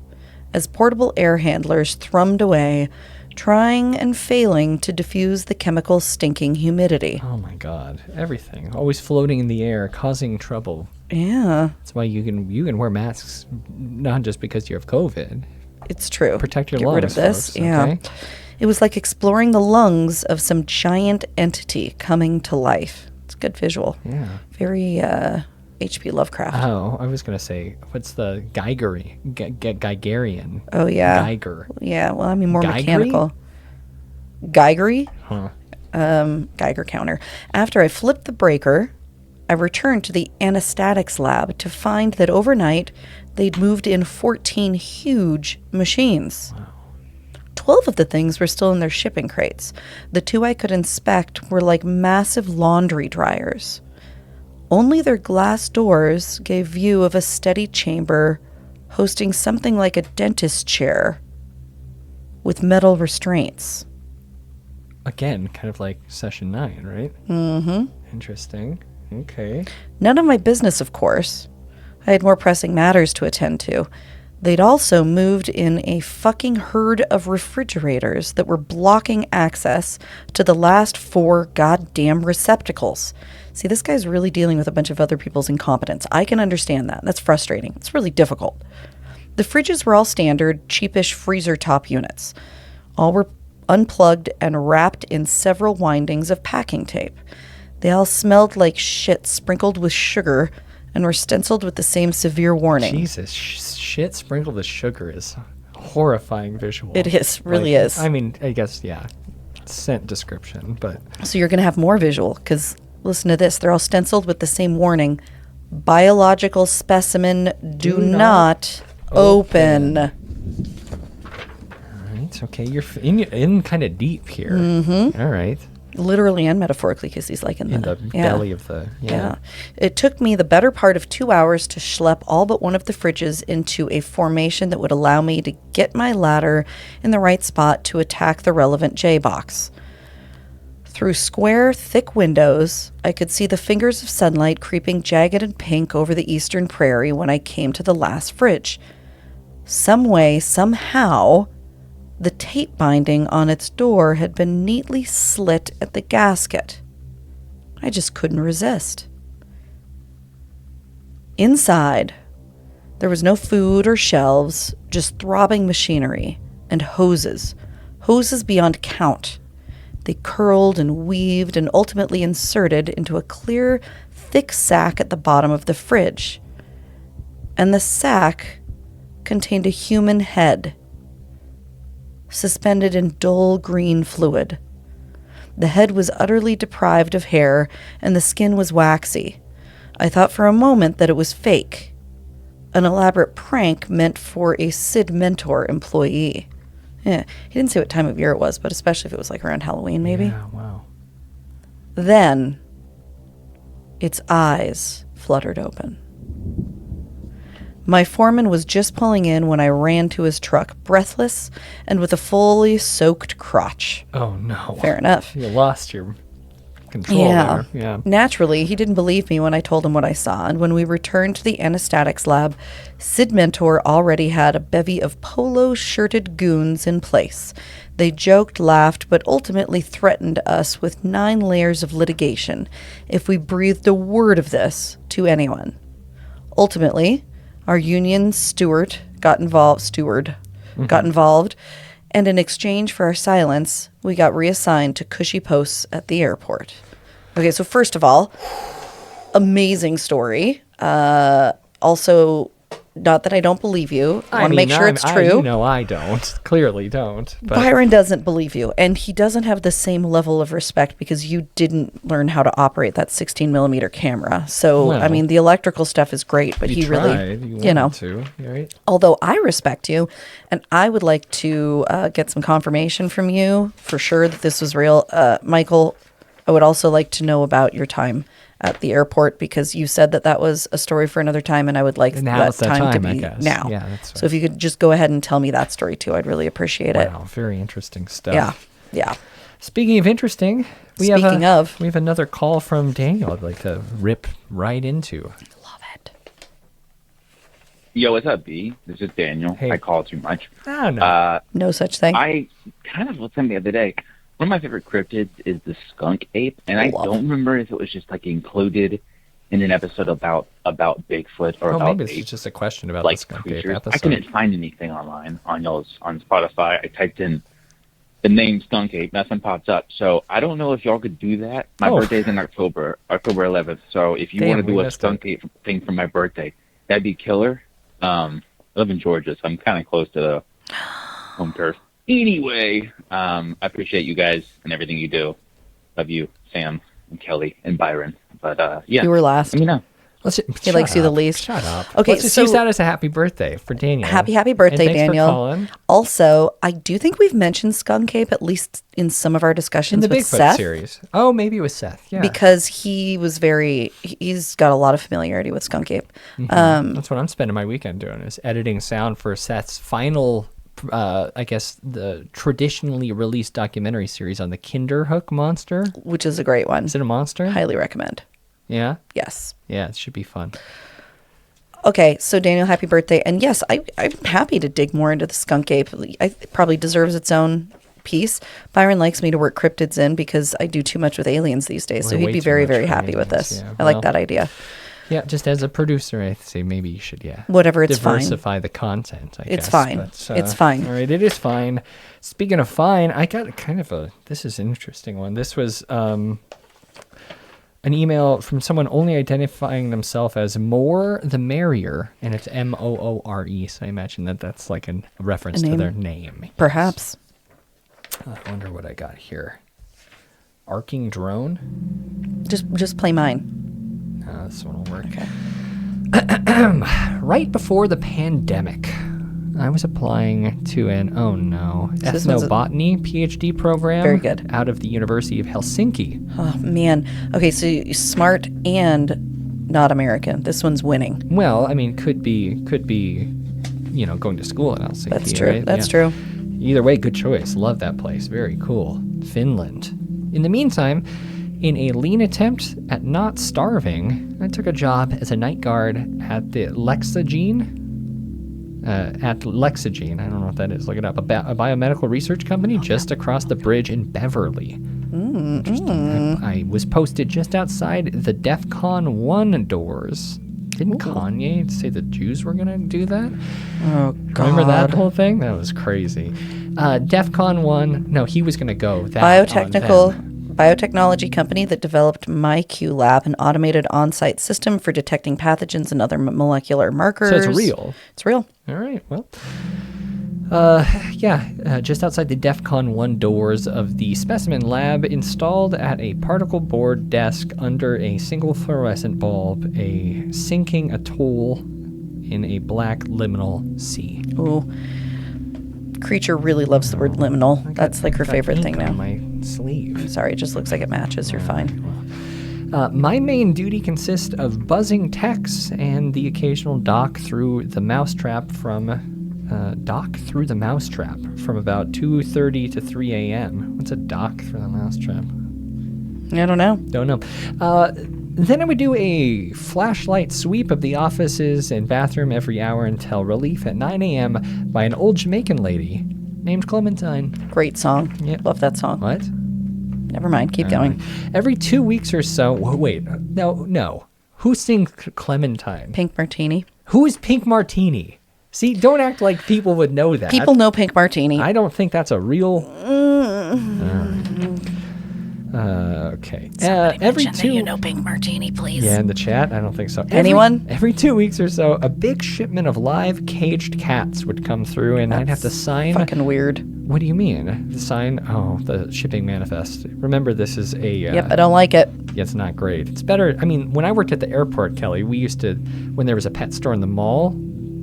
C: as portable air handlers thrummed away, trying and failing to diffuse the chemical stinking humidity.
B: Oh my God! Everything always floating in the air, causing trouble.
C: Yeah.
B: That's why you can wear masks, not just because you have COVID.
C: It's true.
B: Protect your
C: Get
B: lungs,
C: rid of this.
B: folks,
C: Yeah.
B: okay?
C: It was like exploring the lungs of some giant entity coming to life. It's a good visual.
B: Yeah.
C: Very H.P. Lovecraft.
B: Oh, I was going to say, what's the Geigerian?
C: Oh, yeah.
B: Geiger.
C: Yeah, well, I mean, more
B: Geigery?
C: mechanical. Geigery?
B: Huh.
C: Geiger counter. After I flipped the breaker, I returned to the anesthetics lab to find that overnight they'd moved in 14 huge machines. Wow. 12 of the things were still in their shipping crates. The 2 I could inspect were like massive laundry dryers. Only their glass doors gave view of a steady chamber hosting something like a dentist chair with metal restraints.
B: Again, kind of like session 9, right?
C: Mm-hmm.
B: Interesting. Okay.
C: None of my business, of course. I had more pressing matters to attend to. They'd also moved in a fucking herd of refrigerators that were blocking access to the last 4 goddamn receptacles. See, this guy's really dealing with a bunch of other people's incompetence. I can understand that. That's frustrating. It's really difficult. The fridges were all standard, cheapish freezer top units. All were unplugged and wrapped in several windings of packing tape. They all smelled like shit sprinkled with sugar and were stenciled with the same severe warning.
B: Jesus, shit sprinkled with sugar is a horrifying visual.
C: It is, really
B: Like,
C: is.
B: I mean, I guess, yeah, scent description, but...
C: So you're going to have more visual, because listen to this. They're all stenciled with the same warning. Biological specimen, do not open.
B: All right, okay, you're in kind of deep here. Mm-hmm. All right.
C: Literally and metaphorically, because he's like in
B: the belly of the...
C: Yeah. It took me the better part of 2 hours to schlep all but one of the fridges into a formation that would allow me to get my ladder in the right spot to attack the relevant J-box. Through square, thick windows, I could see the fingers of sunlight creeping jagged and pink over the eastern prairie when I came to the last fridge. Some way, somehow, the tape binding on its door had been neatly slit at the gasket. I just couldn't resist. Inside, there was no food or shelves, just throbbing machinery and hoses. Hoses beyond count. They curled and weaved and ultimately inserted into a clear, thick sack at the bottom of the fridge. And the sack contained a human head, suspended in dull green fluid. The head was utterly deprived of hair, and the skin was waxy. I thought for a moment that it was fake, an elaborate prank meant for a Sid Mentor employee. Yeah, he didn't say what time of year it was, but especially if it was like around Halloween, maybe.
B: Yeah, wow.
C: Then, its eyes fluttered open. My foreman was just pulling in when I ran to his truck, breathless and with a fully soaked crotch.
B: Oh, no.
C: Fair enough.
B: You lost your control there. Yeah.
C: Naturally, he didn't believe me when I told him what I saw, and when we returned to the anesthetics lab, Sid Mentor already had a bevy of polo-shirted goons in place. They joked, laughed, but ultimately threatened us with 9 layers of litigation if we breathed a word of this to anyone. Ultimately, our union steward got involved, and in exchange for our silence, we got reassigned to cushy posts at the airport. Okay, so first of all, amazing story. Also, not that I don't believe you. I want to make sure it's true.
B: No, I don't. Clearly don't. But.
C: Byron doesn't believe you, and he doesn't have the same level of respect because you didn't learn how to operate that 16-millimeter camera. So,
B: well,
C: I mean, the electrical stuff is great, but he
B: tried.
C: really,
B: you know. To, right?
C: Although I respect you, and I would like to get some confirmation from you for sure that this was real. Michael, I would also like to know about your time at the airport because you said that was a story for another time, and I would like that time to be now.
B: Yeah, that's right.
C: So if you could just go ahead and tell me that story too, I'd really appreciate it.
B: Wow, very interesting stuff.
C: Yeah.
B: Speaking of interesting, we have another call from Daniel I'd like to rip right into.
C: Love it.
E: Yo, what's up, B? This is Daniel.
B: Hey.
E: I call too much.
B: Oh, no.
C: No such thing.
E: I kind of was saying the other day, one of my favorite cryptids is the skunk ape, and I don't remember if it was just like included in an episode about Bigfoot or about
B: maybe it's just a question about
E: like
B: the Skunk Ape
E: creatures.
B: episode.
E: I couldn't find anything online on Spotify. I typed in the name Skunk Ape, nothing pops up. So I don't know if y'all could do that. My birthday's in October 11th. So if you want to do a Skunk Ape thing for my birthday, that'd be killer. I live in Georgia, so I'm kind of close to the home turf. Anyway, I appreciate you guys and everything you do. Love you, Sam and Kelly and Byron. But yeah,
C: You were last.
E: let me know.
C: He likes you the least.
B: Shut up.
C: Okay,
B: Let's just
C: so-
B: use that as a happy birthday for Daniel.
C: Happy birthday,
B: and thanks
C: Daniel.
B: For calling.
C: Also, I do think we've mentioned Skunk Ape at least in some of our
B: In
C: discussions
B: the
C: with
B: Bigfoot
C: Seth.
B: series. Oh, maybe it was Seth. Yeah.
C: Because he's got a lot of familiarity with Skunk Ape.
B: That's what I'm spending my weekend doing, is editing sound for Seth's final, I guess, the traditionally released documentary series on the Kinderhook monster.
C: Which is a great one.
B: Is it a monster?
C: Highly recommend.
B: Yeah?
C: Yes.
B: Yeah, it should be fun.
C: Okay, so Daniel, happy birthday. And yes, I'm happy to dig more into the Skunk Ape. It probably deserves its own piece. Byron likes me to work cryptids in because I do too much with aliens these days. So
B: Way
C: he'd be
B: too
C: very,
B: much
C: very
B: for
C: happy with
B: aliens,
C: this.
B: yeah.
C: I like
B: Well,
C: that idea.
B: Yeah, just as a producer, I say maybe you should,
C: Whatever, it's fine.
B: diversify the content, I guess.
C: It's fine.
B: But,
C: It's fine.
B: All right, it is fine. Speaking of fine, I got kind of this is an interesting one. This was an email from someone only identifying themselves as More the Merrier, and it's Moore, so I imagine that's like a reference to their name.
C: Perhaps.
B: I wonder what I got here. Arcing drone?
C: Just play mine.
B: No, this one will work.
C: Okay.
B: Right before the pandemic, I was applying to an,
C: this one's
B: ethnobotany PhD program.
C: Very good.
B: Out of the University of Helsinki.
C: Oh, man. Okay, so you're smart and not American. This one's winning.
B: Well, I mean, could be, going to school in Helsinki.
C: That's true.
B: Right?
C: That's
B: Yeah.
C: true.
B: Either way, good choice. Love that place. Very cool. Finland. In the meantime, in a lean attempt at not starving, I took a job as a night guard at the Lexagene. I don't know what that is. Look it up. A biomedical research company just across the bridge in Beverly. Interesting. I was posted just outside the DEF CON 1 doors. Didn't Kanye say the Jews were going to do that?
C: Oh, God.
B: Remember that whole thing? That was crazy. DEF CON 1, no, he was going to go. That
C: Biotechnology company that developed MyQ Lab, an automated on-site system for detecting pathogens and other molecular markers.
B: So it's real.
C: It's real.
B: All right, well. Just outside the DEF CON 1 doors of the specimen lab, installed at a particle board desk under a single fluorescent bulb, a sinking atoll in a black liminal sea.
C: Ooh. Creature really loves the word liminal. That's like her favorite thing now.
B: On my sleeve.
C: Sorry, it just looks like it matches. You're fine.
B: My main duty consists of buzzing texts and the occasional dock through the mousetrap from about 2:30 to 3 a.m. What's a dock through the mousetrap?
C: I don't know.
B: Don't know. Then I would do a flashlight sweep of the offices and bathroom every hour until relief at 9 a.m. by an old Jamaican lady named Clementine.
C: Great song.
B: Yep.
C: Love that song.
B: What?
C: Never mind. Keep going.
B: Every 2 weeks or so. Wait. No. Who sings Clementine?
C: Pink Martini.
B: Who is Pink Martini? See, don't act like people would know that.
C: People know Pink Martini.
B: I don't think that's a real. Okay. Every two.
C: Pink Martini, please.
B: Yeah, in the chat? I don't think so.
C: Anyone?
B: Every 2 weeks or so, a big shipment of live caged cats would come through, and I'd have to sign.
C: Fucking weird.
B: What do you mean? Sign? Oh, the shipping manifest. Remember, this is a.
C: Yep, I don't like it.
B: Yeah, it's not great. It's better. I mean, when I worked at the airport, Kelly, we used to, when there was a pet store in the mall,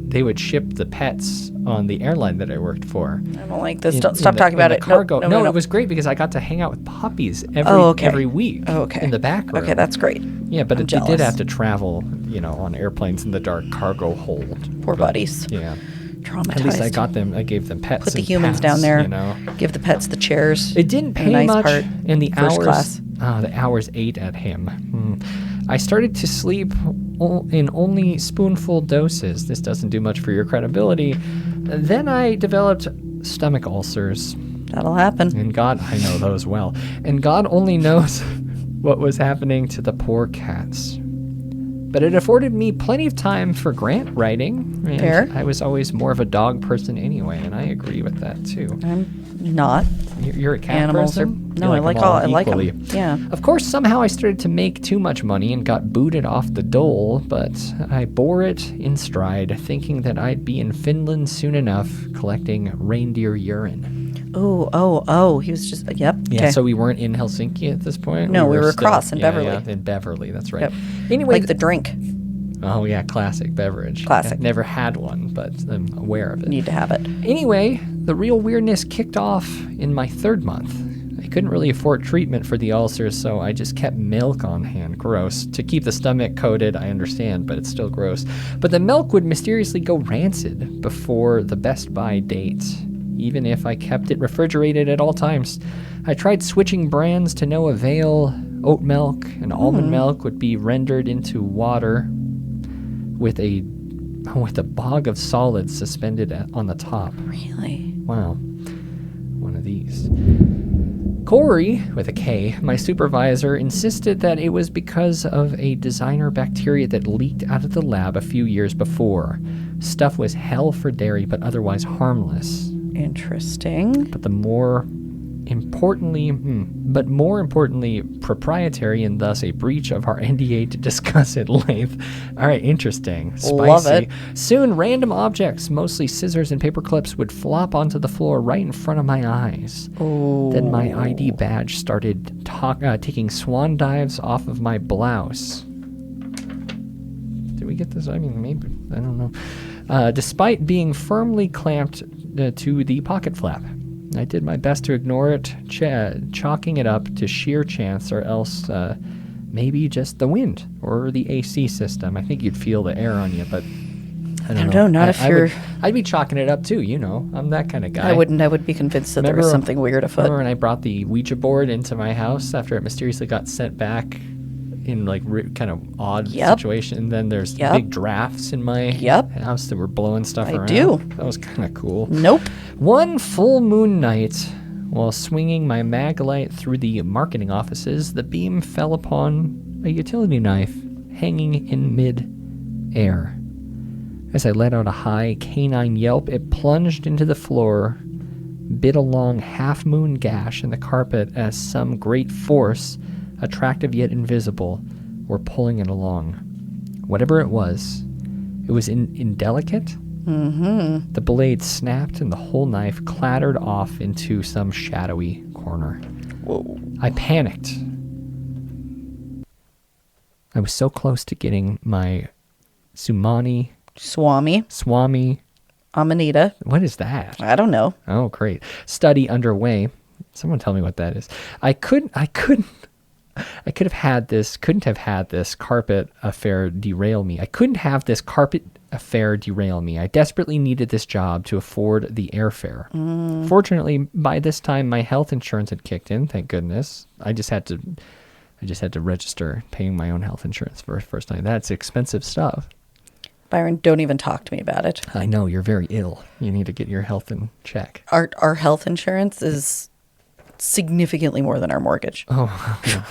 B: they would ship the pets on the airline that I worked for.
C: I don't like this. Stop talking about it.
B: Cargo.
C: No,
B: it was great because I got to hang out with puppies every week.
C: Oh, okay.
B: In the back room.
C: Okay, that's great.
B: Yeah, but
C: I'm
B: they did
C: jealous.
B: have to travel, on airplanes in the dark cargo hold.
C: Poor buddies.
B: Yeah.
C: Traumatized.
B: At least I gave them pets.
C: Put the
B: and
C: humans
B: pats,
C: down there. Give the pets the chairs.
B: It didn't pay
C: nice
B: much,
C: part.
B: and the
C: First
B: hours.
C: class.
B: The hours ate at him. I started to sleep in only spoonful doses. This doesn't do much for your credibility. Then I developed stomach ulcers.
C: That'll happen.
B: And God, I know those well. And God only knows what was happening to the poor cats. but it afforded me plenty of time for grant writing. And
C: Fair.
B: I was always more of a dog person anyway, and I agree with that too.
C: I'm not.
B: You're a cat
C: Animals
B: person?
C: are no.
B: You
C: I
B: them all
C: I like
B: equally.
C: them. Yeah.
B: Of course, somehow I started to make too much money and got booted off the dole, but I bore it in stride, thinking that I'd be in Finland soon enough collecting reindeer urine.
C: Oh. He was just. Yep.
B: Yeah,
C: okay.
B: so we weren't in Helsinki at this point?
C: No, we were
B: still-
C: across in Beverly.
B: Yeah, in Beverly, that's right.
C: Yep.
B: Anyway,
C: like the drink.
B: oh yeah, classic beverage.
C: Classic.
B: I've never had one, but I'm aware of it.
C: Need to have it.
B: Anyway, the real weirdness kicked off in my 3rd month. I couldn't really afford treatment for the ulcers, so I just kept milk on hand. Gross. To keep the stomach coated, I understand, but it's still gross. But the milk would mysteriously go rancid before the best by date, even if I kept it refrigerated at all times. I tried switching brands to no avail. Oat milk and almond milk would be rendered into water with a bog of solids suspended on the top.
C: Really?
B: Wow. One of these. Corey, with a K, my supervisor, insisted that it was because of a designer bacteria that leaked out of the lab a few years before. Stuff was hell for dairy, but otherwise harmless.
C: Interesting.
B: But more importantly, proprietary, and thus a breach of our NDA to discuss at length. All right, interesting. Spicy.
C: Love it.
B: Soon, random objects, mostly scissors and paper clips, would flop onto the floor right in front of my eyes.
C: Oh.
B: Then my ID badge started taking swan dives off of my blouse. Did we get this? I mean, maybe. I don't know. Despite being firmly clamped to the pocket flap. I did my best to ignore it, chalking it up to sheer chance, or else maybe just the wind or the AC system. I think you'd feel the air on you, but I don't know.
C: Not if you're...
B: I'd be chalking it up too, you know. I'm that kind of guy.
C: I wouldn't. I would be convinced that there was something weird afoot.
B: Remember when I brought the Ouija board into my house after it mysteriously got sent back in like kind of odd situation? And then there's big drafts in my house that were blowing stuff around.
C: I do.
B: That was kind of cool.
C: Nope.
B: One full moon night, while swinging my mag light through the marketing offices, the beam fell upon a utility knife hanging in mid-air. As I let out a high canine yelp, it plunged into the floor, bit a long half-moon gash in the carpet as some great force, attractive yet invisible, were pulling it along. Whatever it was indelicate.
C: Mm-hmm.
B: The blade snapped and the whole knife clattered off into some shadowy corner.
C: Whoa.
B: I panicked. I was so close to getting my Swami.
C: Amanita.
B: What is that?
C: I don't know.
B: Oh, great. Study underway. Someone tell me what that is. I couldn't have had this carpet affair derail me. I couldn't have this carpet affair derail me. I desperately needed this job to afford the airfare. Fortunately, by this time, my health insurance had kicked in. Thank goodness. I just had to register paying my own health insurance for the first time. That's expensive stuff.
C: Byron, don't even talk to me about it.
B: I know, you're very ill. You need to get your health in check.
C: Our health insurance is significantly more than our mortgage.
B: Oh, no.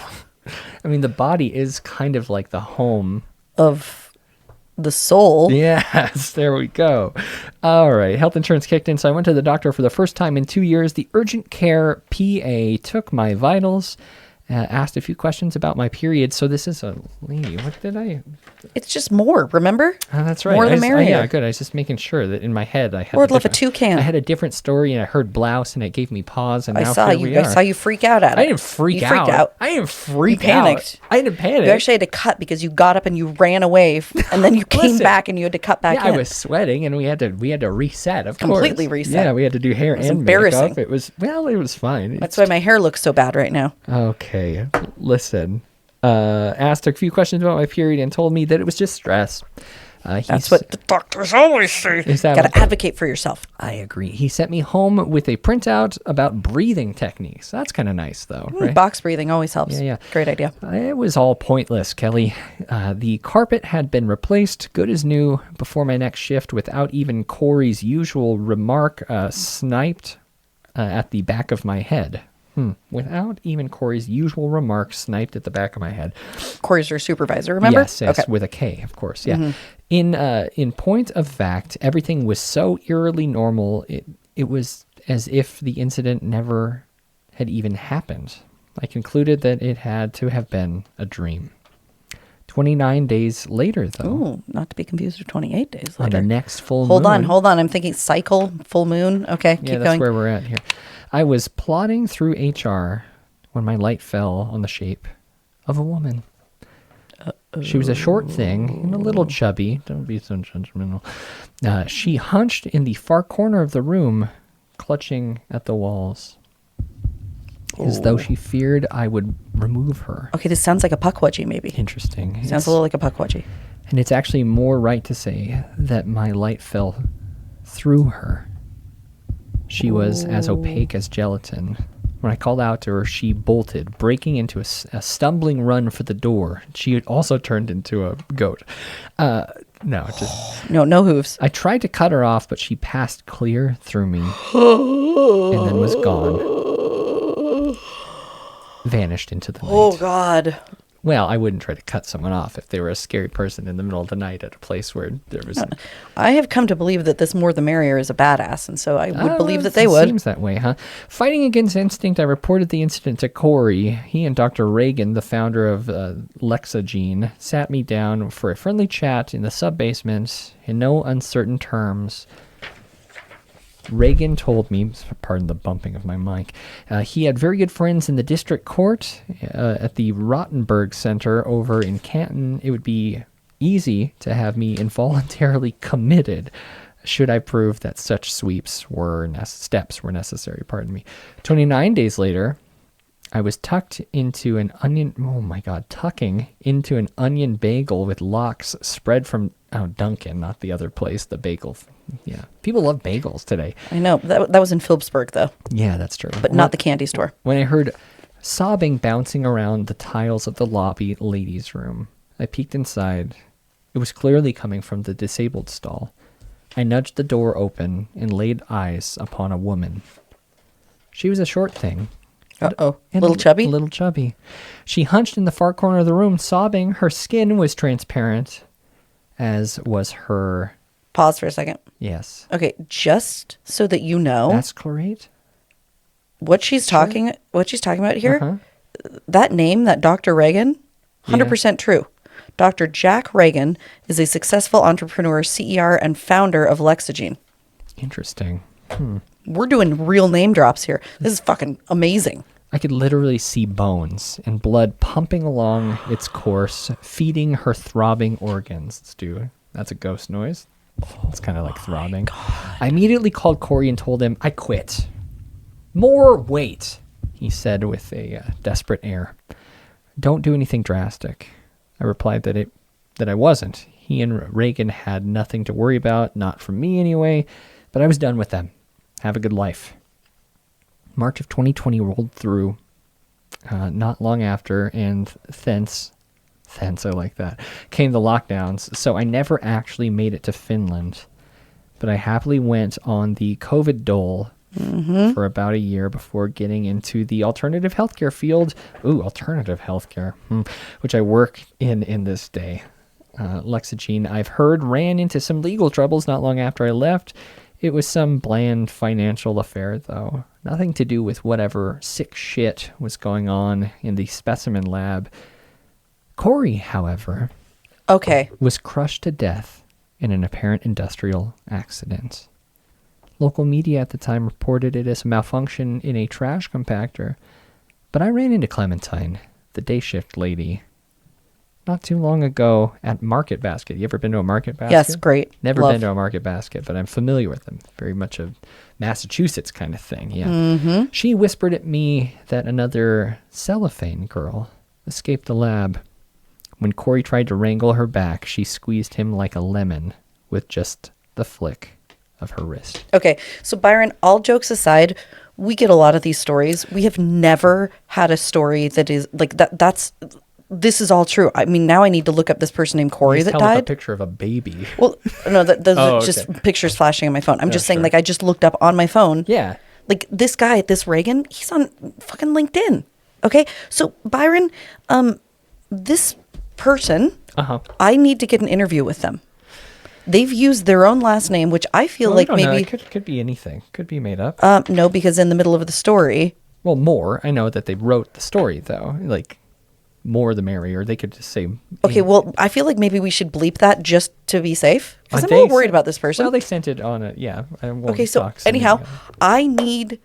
B: I mean, the body is kind of like the home
C: of the soul.
B: Yes, there we go. All right, health insurance kicked in, so I went to the doctor for the first time in 2 years. The urgent care PA took my vitals, asked a few questions about my period. So this is a lady. What did I...
C: It's just more, remember?
B: Oh, that's right.
C: More the merrier.
B: Yeah, good. I was just making sure that in my head I had
C: Lord love a toucan.
B: I had a different story, and I heard blouse, and it gave me pause, and
C: I
B: now
C: saw
B: here
C: you.
B: we are.
C: I saw you freak out at it.
B: I didn't freak
C: you
B: out.
C: Freaked out.
B: I didn't freak
C: you panicked.
B: out. I didn't panic.
C: You actually had to cut because you got up and you ran away, and then you came
B: Listen,
C: back and you had to cut back in.
B: I was sweating, and we had to reset. Of course,
C: Completely reset.
B: Yeah, we had to do hair and
C: embarrassing.
B: makeup. It was fine.
C: That's why my hair looks so bad right now.
B: Okay, listen. Asked a few questions about my period and told me that it was just stress.
C: That's what the doctors always say. You got to advocate for yourself.
B: I agree. He sent me home with a printout about breathing techniques. That's kind of nice, though. Right?
C: Box breathing always helps.
B: Yeah.
C: Great idea.
B: It was all pointless, Kelly. The carpet had been replaced, good as new, before my next shift without even Corey's usual remark sniped at the back of my head. Without even Corey's usual remarks sniped at the back of my head.
C: Corey's your supervisor, remember?
B: Yes, okay. With a K, of course, yeah. In point of fact, everything was so eerily normal, it was as if the incident never had even happened. I concluded that it had to have been a dream. 29 days later, though.
C: Ooh, not to be confused with 28 days later.
B: On the next full
C: moon. Hold on. I'm thinking cycle, full moon. Okay, keep
B: yeah, that's
C: going.
B: where we're at here. I was plodding through HR when my light fell on the shape of a woman. She was a short thing and a little chubby. Don't be so judgmental. She hunched in the far corner of the room, clutching at the walls, as though she feared I would remove her.
C: Okay, this sounds like a puckwudgie, maybe.
B: Interesting.
C: Sounds a little like a puckwudgie.
B: And it's actually more right to say that my light fell through her. She was as opaque as gelatin. When I called out to her, she bolted, breaking into a stumbling run for the door. She had also turned into a goat. No hooves. I tried to cut her off, but she passed clear through me and then was gone. Vanished into the night.
C: Oh, God.
B: Well, I wouldn't try to cut someone off if they were a scary person in the middle of the night at a place where there was...
C: I have come to believe that this more the merrier is a badass, and so I would believe that they would.
B: Seems that way, huh? Fighting against instinct, I reported the incident to Corey. He and Dr. Reagan, the founder of Lexagene, sat me down for a friendly chat in the sub-basement in no uncertain terms. Reagan told me, pardon the bumping of my mic, he had very good friends in the district court at the Rottenberg Center over in Canton. It would be easy to have me involuntarily committed should I prove that such steps were necessary. 29 days later, I was tucking into an onion bagel with lox spread from Dunkin', not the other place, the bagel. Yeah, people love bagels today.
C: I know. That was in Phillipsburg, though.
B: Yeah, that's true.
C: But not the candy store.
B: When I heard sobbing bouncing around the tiles of the lobby ladies' room, I peeked inside. It was clearly coming from the disabled stall. I nudged the door open and laid eyes upon a woman. She was a short thing.
C: Uh-oh. Little chubby?
B: Little chubby. She hunched in the far corner of the room, sobbing. Her skin was transparent, as was her...
C: Pause for a second.
B: Yes.
C: Okay, just so that you know...
B: That's correct.
C: What she's talking about here, that name, that Dr. Reagan, 100% true. Dr. Jack Reagan is a successful entrepreneur, CER, and founder of Lexagene.
B: Interesting.
C: We're doing real name drops here. This is fucking amazing.
B: I could literally see bones and blood pumping along its course, feeding her throbbing organs. That's a ghost noise. It's kind of like throbbing. I immediately called Corey and told him I quit. More weight, he said with a desperate air. Don't do anything drastic. I replied that I wasn't. He and Reagan had nothing to worry about, not from me anyway, but I was done with them. Have a good life. March of 2020 rolled through not long after, and thence I like that, came the lockdowns, so I never actually made it to Finland, but I happily went on the COVID dole for about a year before getting into the alternative healthcare field. Ooh, alternative healthcare, which I work in this day. Lexagene, I've heard, ran into some legal troubles not long after I left. It was some bland financial affair, though. Nothing to do with whatever sick shit was going on in the specimen lab. Corey, however, was crushed to death in an apparent industrial accident. Local media at the time reported it as a malfunction in a trash compactor, but I ran into Clementine, the day shift lady, not too long ago at Market Basket. You ever been to a Market Basket?
C: Yes, great.
B: Never been to a Market Basket, but I'm familiar with them. Very much a Massachusetts kind of thing, yeah. She whispered at me that another cellophane girl escaped the lab. When Corey tried to wrangle her back, she squeezed him like a lemon with just the flick of her wrist.
C: Okay, so Byron, all jokes aside, we get a lot of these stories. We have never had a story that is like that. This is all true. I mean, now I need to look up this person named Corey that died.
B: A picture of a baby.
C: Well, no, those are just pictures flashing on my phone. I'm just saying, like, I just looked up on my phone.
B: Yeah.
C: Like this guy, this Reagan, he's on fucking LinkedIn. Okay, so Byron, this person, I need to get an interview with them. They've used their own last name, which I feel like
B: I don't
C: maybe
B: know. It could be anything. Could be made up.
C: no, because in the middle of the story,
B: Well, more. I know that they wrote the story though. Like, more the merrier. They could just say.
C: okay, well, I feel like maybe we should bleep that just to be safe because I'm a
B: They
C: little worried
B: sent-
C: about this person.
B: Well, they sent it on a I won't
C: Okay, so
B: talk something
C: anyhow,
B: about it.
C: I need,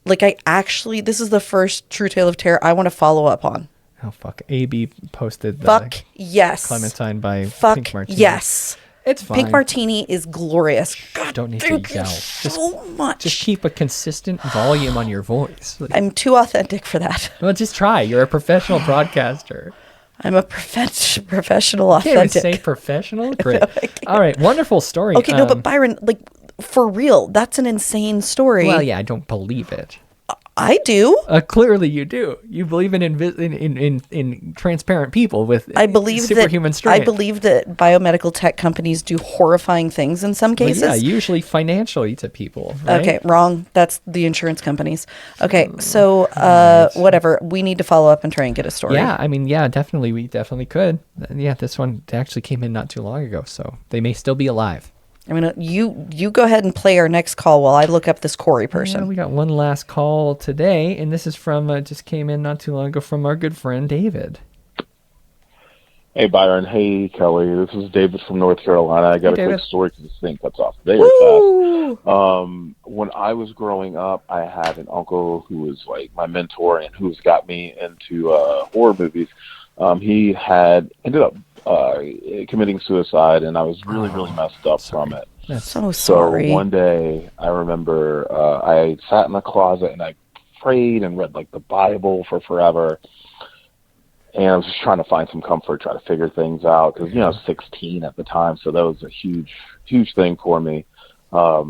C: like, this is the first true tale of terror I want to follow up on.
B: Oh fuck! AB posted the
C: Fuck yes.
B: Clementine by
C: Fuck
B: Pink Martini.
C: yes.
B: It's fine.
C: Pink Martini is glorious. God,
B: Don't need to
C: thank you
B: yell.
C: so much.
B: Just keep a consistent volume on your voice.
C: I'm too authentic for that.
B: Well, just try. You're a professional broadcaster.
C: I'm a professional
B: Can't even
C: authentic.
B: say professional. Great. All right, wonderful story.
C: Okay, no, but Byron, like, for real, that's an insane story.
B: Well, yeah, I don't believe it.
C: I do.
B: Clearly, you do. You believe in transparent people with
C: I believe
B: superhuman
C: that
B: strength.
C: I believe that biomedical tech companies do horrifying things in some
B: Well,
C: cases.
B: yeah, usually financially to people. Right?
C: Okay, wrong. That's the insurance companies. Okay, so whatever. We need to follow up and try and get a story.
B: Yeah, I mean, yeah, definitely. We definitely could. Yeah, this one actually came in not too long ago, so they may still be alive.
C: I mean, you go ahead and play our next call while I look up this Corey person.
B: Yeah, we got one last call today, and this is from just came in not too long ago from our good friend David.
F: Hey, Byron. Hey, Kelly. This is David from North Carolina. I got
B: Hey,
F: a
B: David.
F: quick story because this thing cuts off very fast. When I was growing up, I had an uncle who was like my mentor and who's got me into horror movies. He had ended up committing suicide, and I was really, really messed up from it.
C: So sorry.
F: So one day, I remember I sat in the closet and I prayed and read like the Bible for forever. And I was just trying to find some comfort, try to figure things out because, I was 16 at the time. So that was a huge, huge thing for me. I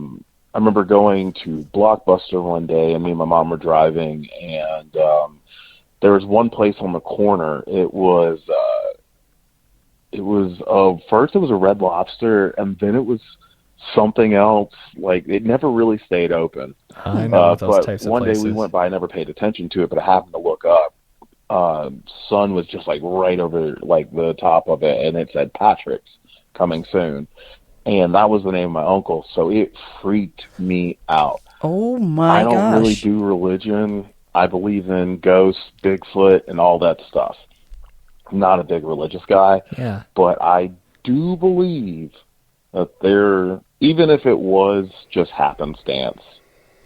F: remember going to Blockbuster one day, and me and my mom were driving, and there was one place on the corner. First it was a Red Lobster, and then it was something else. Like, it never really stayed open.
B: I know those
F: but
B: types of
F: one
B: places.
F: day we went by, I never paid attention to it, but I happened to look up. Sun was just like right over like the top of it, and it said Patrick's coming soon, and that was the name of my uncle. So it freaked me out.
C: Oh my gosh.
F: I don't really do religion. I believe in ghosts, Bigfoot, and all that stuff. I'm not a big religious guy.
B: Yeah.
F: But I do believe that even if it was just happenstance,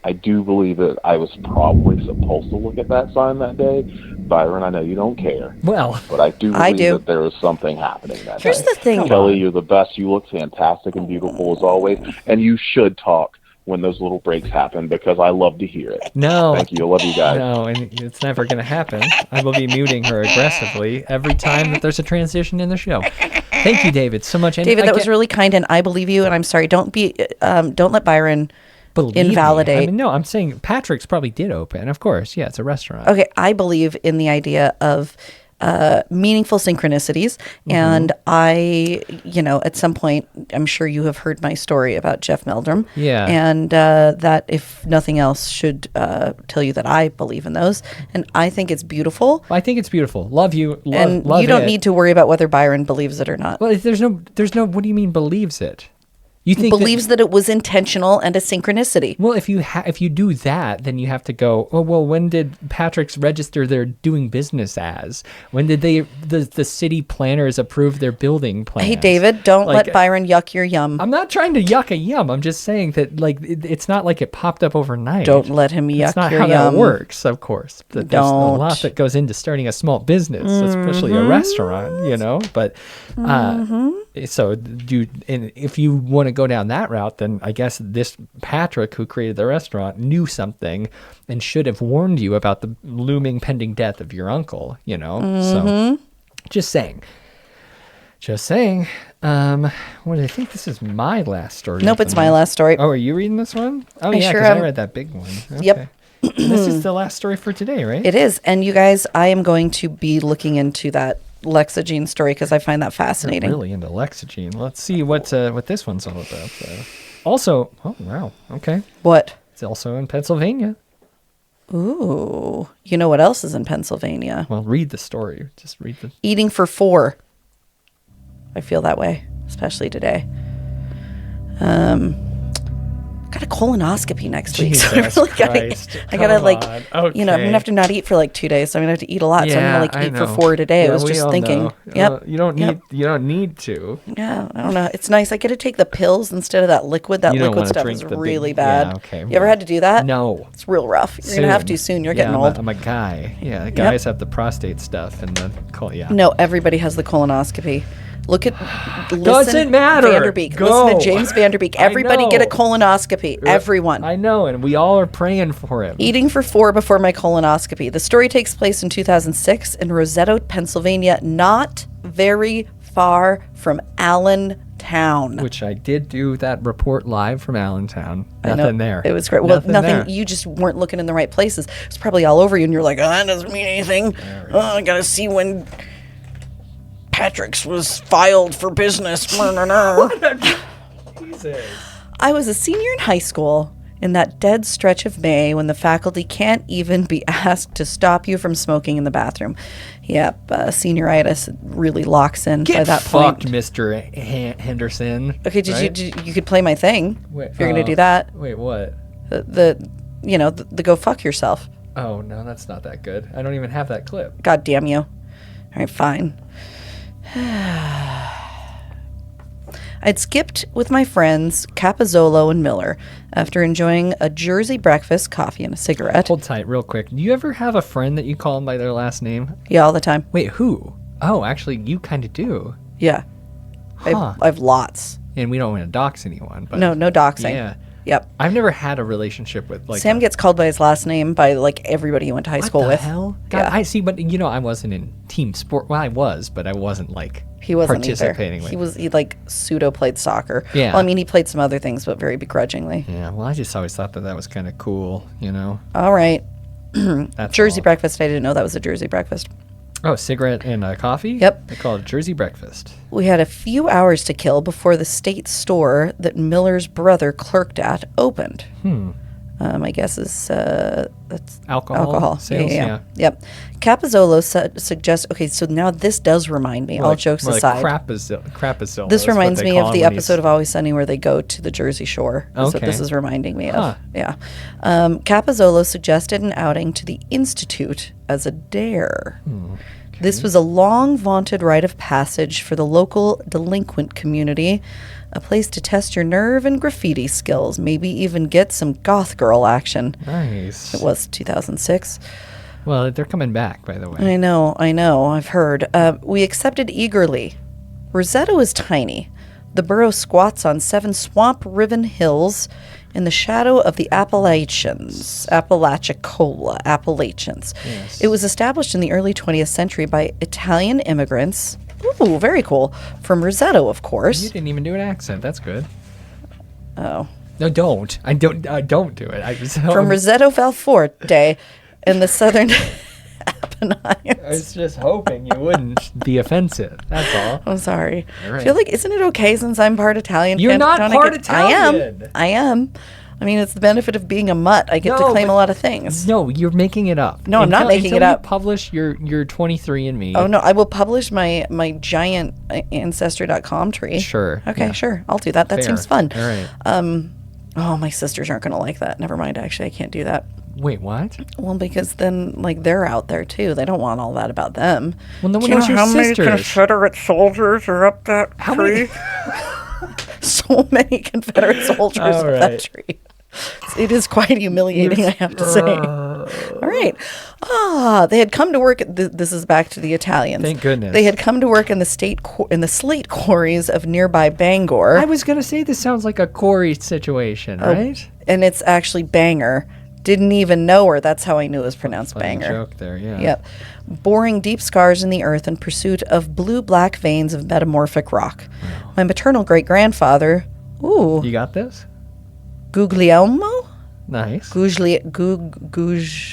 F: I do believe that I was probably supposed to look at that sign that day. Byron, I know you don't care.
B: Well,
F: but I do believe
C: do.
F: that there was something happening that
C: Here's
F: day.
C: the thing.
F: Kelly, you're the best. You look fantastic and beautiful as always. And you should talk when those little breaks happen because I love to hear it.
B: no.
F: Thank you. I love you guys.
B: No, and it's never going to happen. I will be muting her aggressively every time that there's a transition in the show. Thank you, David, so much. And
C: David,
B: I
C: that was
B: can't
C: really kind, and I believe you, and I'm sorry. Don't let Byron
B: believe me.
C: invalidate.
B: I mean, no, I'm saying Patrick's probably did open. Of course, yeah, it's a restaurant.
C: Okay, I believe in the idea of meaningful synchronicities.
B: Mm-hmm.
C: And I, at some point, I'm sure you have heard my story about Jeff Meldrum.
B: Yeah.
C: And that, if nothing else, should tell you that I believe in those. And I think it's beautiful.
B: I think it's beautiful. Love you.
C: And
B: love
C: you don't
B: it.
C: need to worry about whether Byron believes it or not.
B: Well, there's no. What do you mean believes it? You think
C: Believes that it was intentional and a synchronicity.
B: Well, if you do that, then you have to go, oh, well, when did Patrick's register their doing business as? When did the city planners approve their building plans?
C: Hey, David, don't let Byron yuck your yum.
B: I'm not trying to yuck a yum. I'm just saying that, like, it's not like it popped up overnight.
C: Don't let him yuck
B: It's not
C: your
B: how
C: yum.
B: that works, of course. There's a
C: Don't.
B: lot that goes into starting a small business, especially a restaurant, But so if you want to go down that route, then I guess this Patrick who created the restaurant knew something and should have warned you about the looming pending death of your uncle, So just saying. What do I think? This is my last story.
C: Nope, it's my last story.
B: Oh, are you reading this one? Oh, yeah,
C: sure
B: because I
C: am.
B: read that big one. Okay.
C: Yep.
B: And this is the last story for today, right?
C: It is. And you guys, I am going to be looking into that Lexagene story because I find that fascinating.
B: You're really into Lexagene. Let's see what this one's all about. Also, oh wow, okay.
C: What?
B: It's also in Pennsylvania.
C: Ooh. You know what else is in Pennsylvania?
B: Well, read the story. Just read the...
C: Eating for 4. I feel that way, especially today. Got a colonoscopy next week. So I
B: Jesus
C: really
B: Christ.
C: I gotta
B: Come
C: like,
B: on.
C: I'm gonna
B: Okay.
C: have to not eat for like 2 days. So I'm gonna have to eat a lot. So I'm gonna like
B: I
C: eat for
B: know.
C: 4 today.
B: Yeah,
C: I was
B: we
C: just
B: all
C: thinking.
B: know.
C: Yep.
B: You don't need.
C: Yep.
B: You don't need to.
C: Yeah, I don't know. It's nice. I get to take the pills instead of that liquid. That
B: You don't
C: liquid
B: wanna
C: stuff
B: drink
C: is
B: the big-
C: really bad.
B: yeah, okay,
C: You ever
B: well,
C: had to do that?
B: No.
C: It's real rough. You're gonna have to soon. You're getting old.
B: I'm a guy. Yeah, the guys have the prostate stuff and the yeah.
C: No, everybody has the colonoscopy. Listen,
B: Doesn't matter.
C: Vanderbeek.
B: Go.
C: Listen to James Vanderbeek.
B: I
C: Everybody get a
B: know.
C: colonoscopy. Everyone.
B: I know, and we all are praying for him.
C: Eating for 4 before my colonoscopy. The story takes place in 2006 in Rosetto, Pennsylvania, not very far from Allentown.
B: Which I did do that report live from Allentown.
C: I know,
B: Nothing there.
C: It was great. Well, nothing.
B: there.
C: You just weren't looking in the right places. It's probably all over you, and you're like, oh, that doesn't mean anything. Oh, I gotta see when Patrick's was filed for business.
B: Jesus.
C: I was a senior in high school in that dead stretch of May when the faculty can't even be asked to stop you from smoking in the bathroom. Yep, senioritis really locks in by
B: Get
C: that
B: fucked,
C: point.
B: Mr. Henderson.
C: Okay,
B: right?
C: you could play my thing
B: Wait,
C: if you're gonna do that?
B: Wait, what?
C: The go fuck yourself.
B: Oh no, that's not that good. I don't even have that clip.
C: God damn you. All right, fine. I'd skipped with my friends Capizzolo and Miller after enjoying a Jersey breakfast, coffee, and a cigarette.
B: Hold tight, real quick. Do you ever have a friend that you call them by their last name?
C: Yeah, all the time.
B: Wait, who? Oh, actually, you kind of do.
C: Yeah.
B: Huh.
C: I have lots.
B: And we don't want to dox anyone, but
C: No doxing.
B: yeah.
C: Yep.
B: I've never had a relationship with like
C: Sam gets called by his last name by like everybody he went to high school
B: what the
C: with.
B: hell? God,
C: Yeah.
B: I see, but I wasn't in team sport. Well, I was, but I wasn't like
C: He wasn't
B: participating
C: either.
B: with.
C: He like pseudo played soccer.
B: Yeah.
C: Well, I mean, he played some other things, but very begrudgingly.
B: Yeah, well, I just always thought that was kind of cool,
C: All right.
B: That's
C: Jersey
B: all.
C: breakfast. I didn't know that was a Jersey breakfast.
B: Oh, cigarette and coffee?
C: Yep.
B: They call it Jersey breakfast.
C: We had a few hours to kill before the state store that Miller's brother clerked at opened. My guess is that's
B: Alcohol sales, yeah.
C: Yep. Capizzolo suggests. Okay, so now this does remind me. all jokes aside,
B: Crapazilla.
C: this reminds me of the episode of Always Sunny where they go to the Jersey Shore. That's what
B: Okay.
C: this is reminding me of.
B: Huh.
C: Yeah. Capizzolo suggested an outing to the Institute as a dare. This was a long vaunted rite of passage for the local delinquent community, a place to test your nerve and graffiti skills, maybe even get some goth girl action.
B: Nice.
C: It was 2006.
B: Well, they're coming back, by the way.
C: I know, I've heard. We accepted eagerly. Rosetto is tiny. The borough squats on 7 swamp-riven hills in the shadow of the Appalachians.
B: Yes.
C: It was established in the early 20th century by Italian immigrants. Ooh, very cool. From Rosetto, of
B: You
C: course.
B: didn't even do an accent. That's good.
C: Oh.
B: No, don't. I don't do it.
C: From Rosetto Valforte in the southern Apennines.
B: I was just hoping you wouldn't be offensive. That's all.
C: I'm sorry.
B: All right.
C: I feel like, isn't it okay since I'm part Italian?
B: You're not
C: don't
B: part
C: Italian.
B: Italian.
C: I am. I mean, it's the benefit of being a mutt. I get to
B: No,
C: claim a
B: but-
C: lot of things.
B: No, you're making it up.
C: No, I'm not making it up.
B: You publish your 23andMe.
C: Oh, no. I will publish my giant Ancestry.com tree.
B: Sure.
C: Okay,
B: yeah.
C: sure. I'll do that. That
B: Fair.
C: seems fun.
B: All right.
C: Oh, my sisters aren't going to like that. Never mind. Actually, I can't do that.
B: Wait, what?
C: Well, because then, like, they're out there, too. They don't want all that about them.
B: Well, no one
C: Do you
B: knows
C: know
B: your
C: how many
B: sisters.
C: Confederate soldiers are up that
B: How
C: tree?
B: many?
C: So many Confederate soldiers
B: All
C: up
B: right.
C: that tree. It is quite humiliating, I have to say. All right. They had come to work. This is back to the Italians.
B: Thank goodness.
C: They had come to work in the slate quarries of nearby Bangor.
B: I was gonna say this sounds like a Corey situation, right?
C: And it's actually Banger. Didn't even know her. That's how I knew it was pronounced
B: Funny
C: Banger.
B: joke there, yeah.
C: Yep. Boring deep scars in the earth in pursuit of blue-black veins of metamorphic rock. My maternal great-grandfather,
B: You got this?
C: Guglielmo?
B: Nice.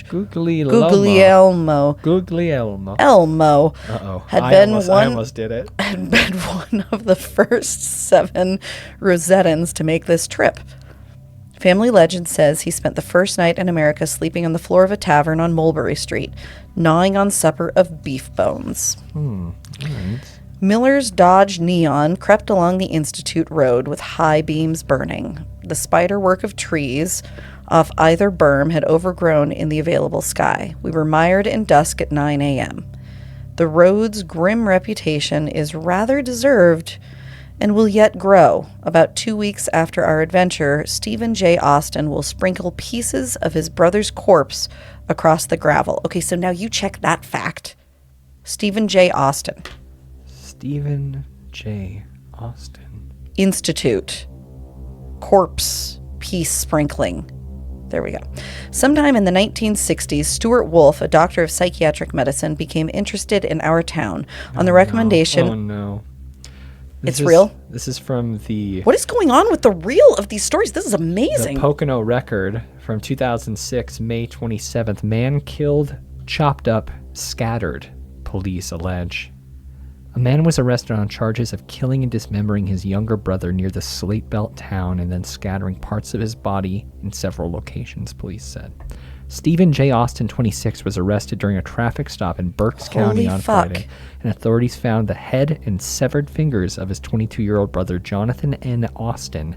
C: Guglielmo.
B: Guglielmo.
C: Elmo
B: Uh-oh.
C: had
B: I
C: been
B: almost did it.
C: had been one of the first 7 Rosettans to make this trip. Family legend says he spent the first night in America sleeping on the floor of a tavern on Mulberry Street, gnawing on supper of beef bones.
B: All right.
C: Miller's Dodge Neon crept along the Institute Road with high beams burning. The spiderwork of trees off either berm had overgrown in the available sky. We were mired in dusk at 9 a.m. The road's grim reputation is rather deserved and will yet grow. About 2 weeks after our adventure, Stephen J. Austin will sprinkle pieces of his brother's corpse across the gravel. Okay, so now you check that fact. Stephen J. Austin.
B: Stephen J. Austin.
C: Institute. Corpse piece sprinkling. There we go. Sometime in the 1960s, Stuart Wolfe, a doctor of psychiatric medicine, became interested in our town on the recommendation...
B: Oh, no.
C: It's real?
B: This is from the...
C: What is going on with the real of these stories? This is amazing.
B: The Pocono Record from 2006, May 27th. Man killed, chopped up, scattered, police allege. A man was arrested on charges of killing and dismembering his younger brother near the Slate Belt town and then scattering parts of his body in several locations, police said. Stephen J. Austin, 26, was arrested during a traffic stop in Berks County on Friday, and authorities found the head and severed fingers of his 22-year-old brother, Jonathan N. Austin,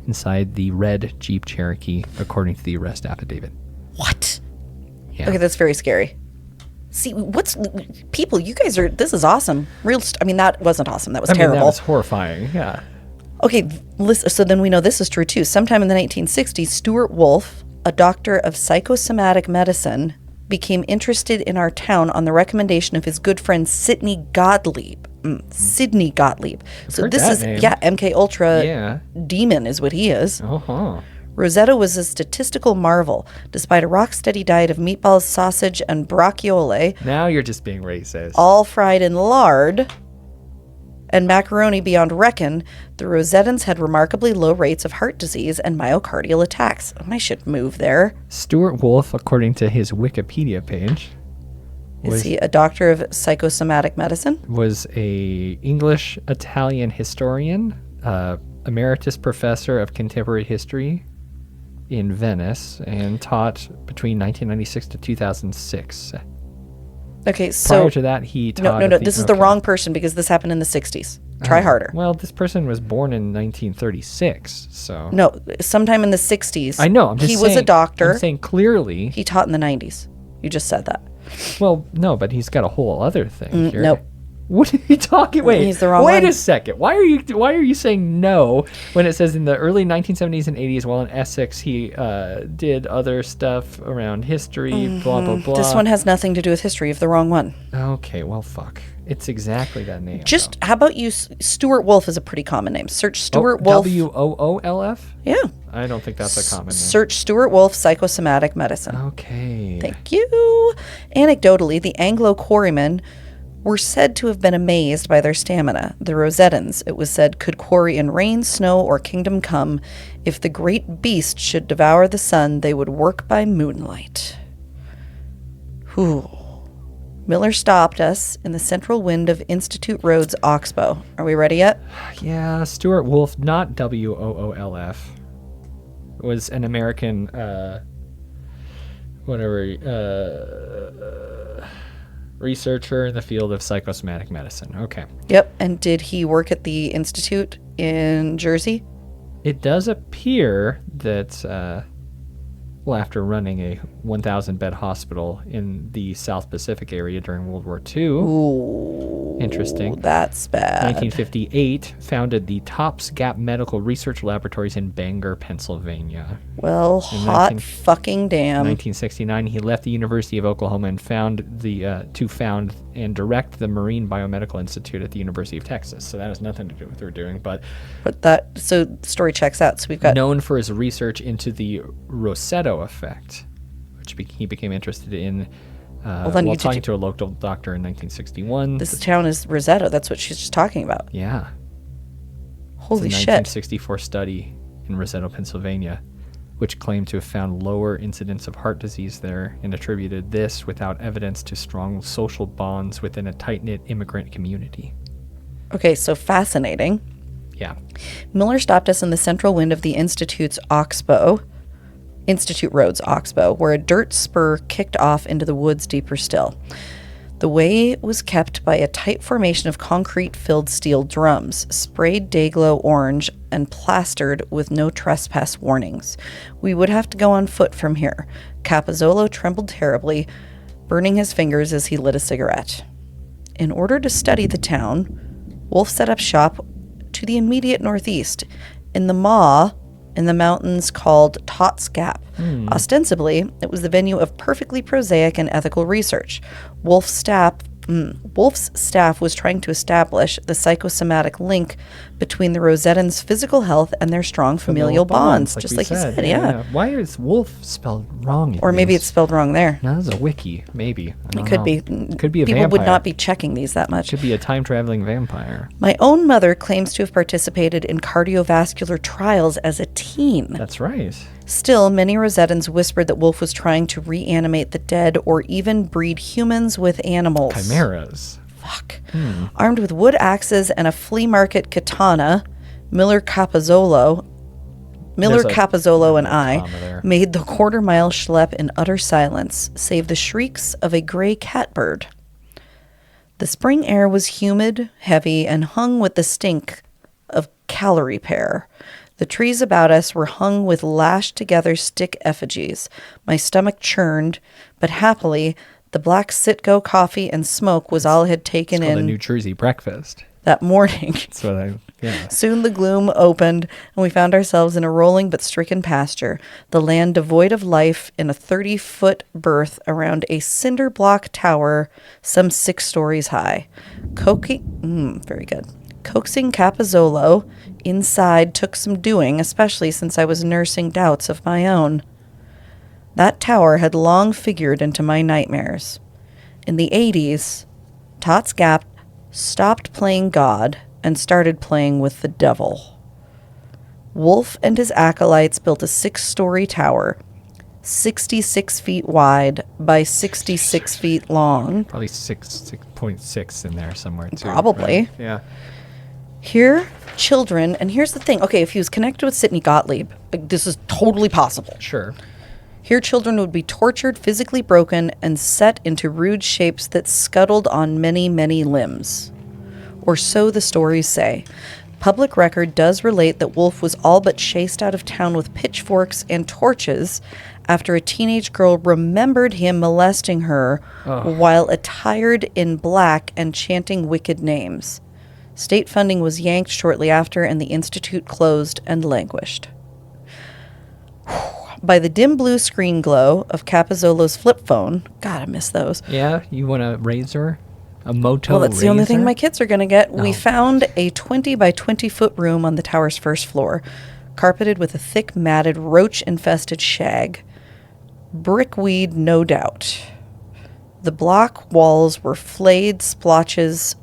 B: inside the red Jeep Cherokee, according to the arrest affidavit.
C: What?
B: Yeah.
C: Okay, that's very scary. See, people, you guys are, this is awesome. That wasn't awesome. That was terrible.
B: That was horrifying, yeah.
C: Okay, so then we know this is true too. Sometime in the 1960s, Stuart Wolfe, a doctor of psychosomatic medicine, became interested in our town on the recommendation of his good friend Sidney Gottlieb. Sidney Gottlieb. So this is
B: name.
C: MK Ultra demon is what he is.
B: Uh-huh.
C: Rosetto was a statistical marvel, despite a rock-steady diet of meatballs, sausage, and brocchiole.
B: Now you're just being racist.
C: All fried in lard and macaroni beyond reckon, the Rosettans had remarkably low rates of heart disease and myocardial attacks. I should move there.
B: Stuart Wolfe, according to his Wikipedia page,
C: is he a doctor of psychosomatic medicine? Was
B: a English-Italian historian, emeritus professor of contemporary history in Venice, and taught between 1996 to 2006.
C: Okay, so...
B: Prior to that, he taught...
C: No, this is the wrong person because this happened in the 60s. Try harder.
B: Well, this person was born in 1936, so...
C: No, sometime in the 60s.
B: I know, I'm just saying...
C: He was a doctor.
B: I'm saying clearly...
C: He taught in the 90s. You just said that.
B: Well, no, but he's got a whole other thing here.
C: Nope.
B: What are you talking? Wait,
C: he's the wrong
B: wait
C: one.
B: a second. Why are you saying no when it says in the early 1970s and 80s while in Essex he did other stuff around history, blah blah blah.
C: This one has nothing to do with history. You have the wrong one.
B: Okay, well fuck. It's exactly that name.
C: Just how about you? Stuart Wolfe is a pretty common name. Search Stuart Wolfe.
B: WOOLF?
C: Yeah.
B: I don't think that's a common name.
C: Search Stuart Wolfe psychosomatic medicine.
B: Okay.
C: Thank you. Anecdotally, the Anglo quarrymen were said to have been amazed by their stamina. The Rosettans, it was said, could quarry in rain, snow, or kingdom come. If the great beast should devour the sun, they would work by moonlight. Whew. Miller stopped us in the central wind of Institute Road's Oxbow. Are we ready yet?
B: Yeah, Stuart Wolfe, not WOOLF, was an American, researcher in the field of psychosomatic medicine. Okay.
C: Yep. And did he work at the Institute in Jersey?
B: It does appear that, after running a 1,000-bed hospital in the South Pacific area during World War II.
C: Ooh.
B: Interesting.
C: That's bad.
B: 1958, founded the Tops Gap Medical Research Laboratories in Bangor, Pennsylvania.
C: Well, hot fucking damn.
B: 1969, he left the University of Oklahoma and found and direct the Marine Biomedical Institute at the University of Texas. So that has nothing to do with what we're doing, but
C: so the story checks out. So we've got
B: known for his research into the Rosetto effect, which he became interested in while talking to a local doctor in 1961.
C: This town is Rosetto. That's what she's just talking about.
B: Yeah.
C: Holy
B: it's a
C: shit.
B: 1964 study in Rosetto, Pennsylvania, which claimed to have found lower incidence of heart disease there and attributed this without evidence to strong social bonds within a tight-knit immigrant community.
C: Okay, so fascinating.
B: Yeah.
C: Miller stopped us in the central wind of the Institute Road's Oxbow, where a dirt spur kicked off into the woods deeper still. The way was kept by a tight formation of concrete-filled steel drums, sprayed day-glow orange and plastered with no trespass warnings. We would have to go on foot from here. Capozzolo trembled terribly, burning his fingers as he lit a cigarette. In order to study the town, Wolf set up shop to the immediate northeast, in the maw in the mountains called Tott's Gap. Ostensibly, it was the venue of perfectly prosaic and ethical research. Wolf's staff was trying to establish the psychosomatic link between the Rosettans' physical health and their strong familial bonds, just like you said. Yeah.
B: Why is wolf spelled wrong?
C: Or maybe it's spelled wrong there.
B: No, this is a wiki. Maybe.
C: It could be.
B: Could be a
C: People
B: vampire.
C: would not be checking these that much.
B: Could be a time-traveling vampire.
C: My own mother claims to have participated in cardiovascular trials as a teen.
B: That's right.
C: Still, many Rosettans whispered that Wolf was trying to reanimate the dead or even breed humans with animals.
B: Chimeras.
C: Fuck. Armed with wood axes and a flea market katana, Miller Capozzolo and I made the quarter-mile schlep in utter silence, save the shrieks of a gray catbird. The spring air was humid, heavy, and hung with the stink of calorie pear. The trees about us were hung with lashed-together stick effigies. My stomach churned, but happily, the black Citgo coffee and smoke was all I had taken
B: It's called
C: in
B: a New Jersey breakfast.
C: that morning.
B: That's what yeah.
C: Soon the gloom opened, and we found ourselves in a rolling but stricken pasture, the land devoid of life in a 30-foot berth around a cinder block tower some 6 stories high. Very good. Coaxing Capozzolo inside took some doing, especially since I was nursing doubts of my own. That tower had long figured into my nightmares. In the 80s, Tott's Gap stopped playing God and started playing with the devil. Wolf and his acolytes built a 6-story tower, 66 feet wide by 66 feet long.
B: Probably 6.6 in there somewhere, too.
C: Probably.
B: Right? Yeah.
C: Here, children, and here's the thing. Okay, if he was connected with Sidney Gottlieb, like, this is totally possible.
B: Sure.
C: Here, children would be tortured, physically broken, and set into rude shapes that scuttled on many, many limbs. Or so the stories say. Public record does relate that Wolf was all but chased out of town with pitchforks and torches after a teenage girl remembered him molesting her while attired in black and chanting wicked names. State funding was yanked shortly after, and the institute closed and languished. By the dim blue screen glow of Capozzolo's flip phone, God, I miss those.
B: Yeah? You want a razor? A Moto
C: Well, that's the only thing
B: razor?
C: my kids are going to get. We
B: Oh.
C: found a 20 by 20 foot room on the tower's first floor, carpeted with a thick, matted, roach-infested shag. Brickweed, no doubt. The block walls were flayed splotches.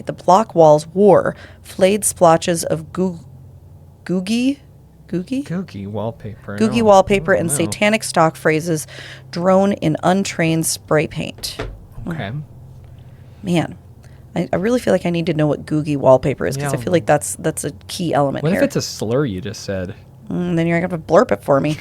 C: The block walls wore flayed splotches of googie
B: wallpaper.
C: Googie
B: No.
C: wallpaper
B: Oh,
C: and
B: no.
C: satanic stock phrases drawn in untrained spray paint.
B: Okay.
C: Man, I really feel like I need to know what Googie wallpaper is because I
B: Yeah.
C: feel like that's a key element
B: What
C: here.
B: if it's a slur you just said?
C: Then you're going to have to blurp it for me.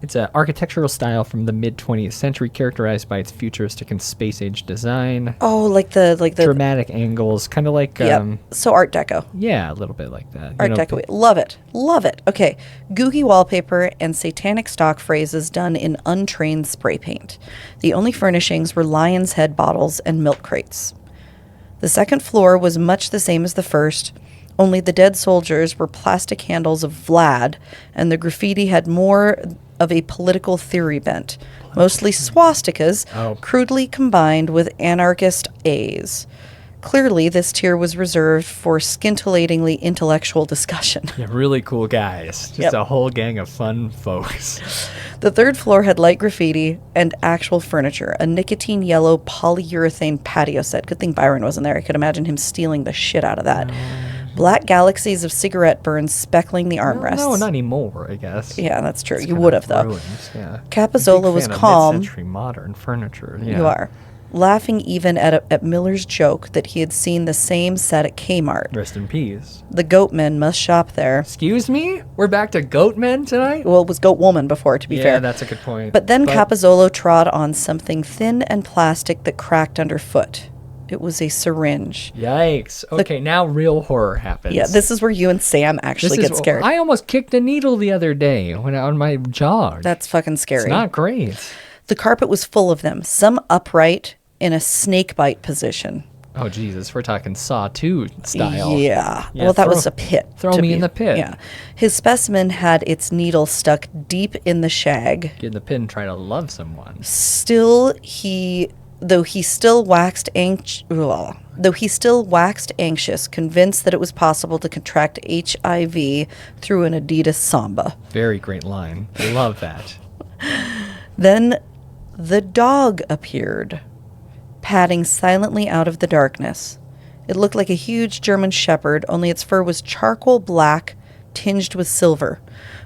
B: It's an architectural style from the mid-20th century characterized by its futuristic and space-age design.
C: Oh, like the
B: Dramatic angles, kind of like...
C: Yep. So Art Deco.
B: Yeah, a little bit like that.
C: Art Deco. Love it. Love it. Okay. Googie wallpaper and satanic stock phrases done in untrained spray paint. The only furnishings were lion's head bottles and milk crates. The second floor was much the same as the first, only the dead soldiers were plastic handles of Vlad, and the graffiti had more of a political theory bent, mostly swastikas, crudely combined with anarchist A's. Clearly, this tier was reserved for scintillatingly intellectual discussion.
B: Yeah, really cool guys. Just
C: Yep.
B: a whole gang of fun folks.
C: The third floor had light graffiti and actual furniture, a nicotine yellow polyurethane patio set. Good thing Byron wasn't there. I could imagine him stealing the shit out of that. Black galaxies of cigarette burns speckling the armrests.
B: No, not anymore, I guess.
C: Yeah, that's true.
B: It's
C: You
B: kind
C: would
B: of
C: have, though.
B: ruined, yeah.
C: Capozzolo
B: Big
C: was
B: fan of
C: calm.
B: mid-century modern furniture. Yeah.
C: You are. laughing even at Miller's joke that he had seen the same set at Kmart.
B: Rest in peace.
C: The goat men must shop there.
B: Excuse me? We're back to goat men tonight?
C: Well, it was goat woman before, to be fair.
B: Yeah, that's a good point.
C: But then Capozzolo trod on something thin and plastic that cracked underfoot. It was a syringe.
B: Yikes. Okay, now real horror happens.
C: Yeah, this is where you and Sam actually get scared.
B: I almost kicked a needle the other day when on my jog.
C: That's fucking scary.
B: It's not great.
C: The carpet was full of them, some upright in a snake bite position.
B: Oh, Jesus. We're talking Saw 2 style.
C: Yeah. Well, that was a pit.
B: Throw me in the pit.
C: Yeah. His specimen had its needle stuck deep in the shag.
B: Get in the pit and try to love someone.
C: Though he still waxed anxious, convinced that it was possible to contract HIV through an Adidas Samba.
B: Very great line. Love that.
C: Then the dog appeared, padding silently out of the darkness. It looked like a huge German shepherd, only its fur was charcoal black, tinged with silver.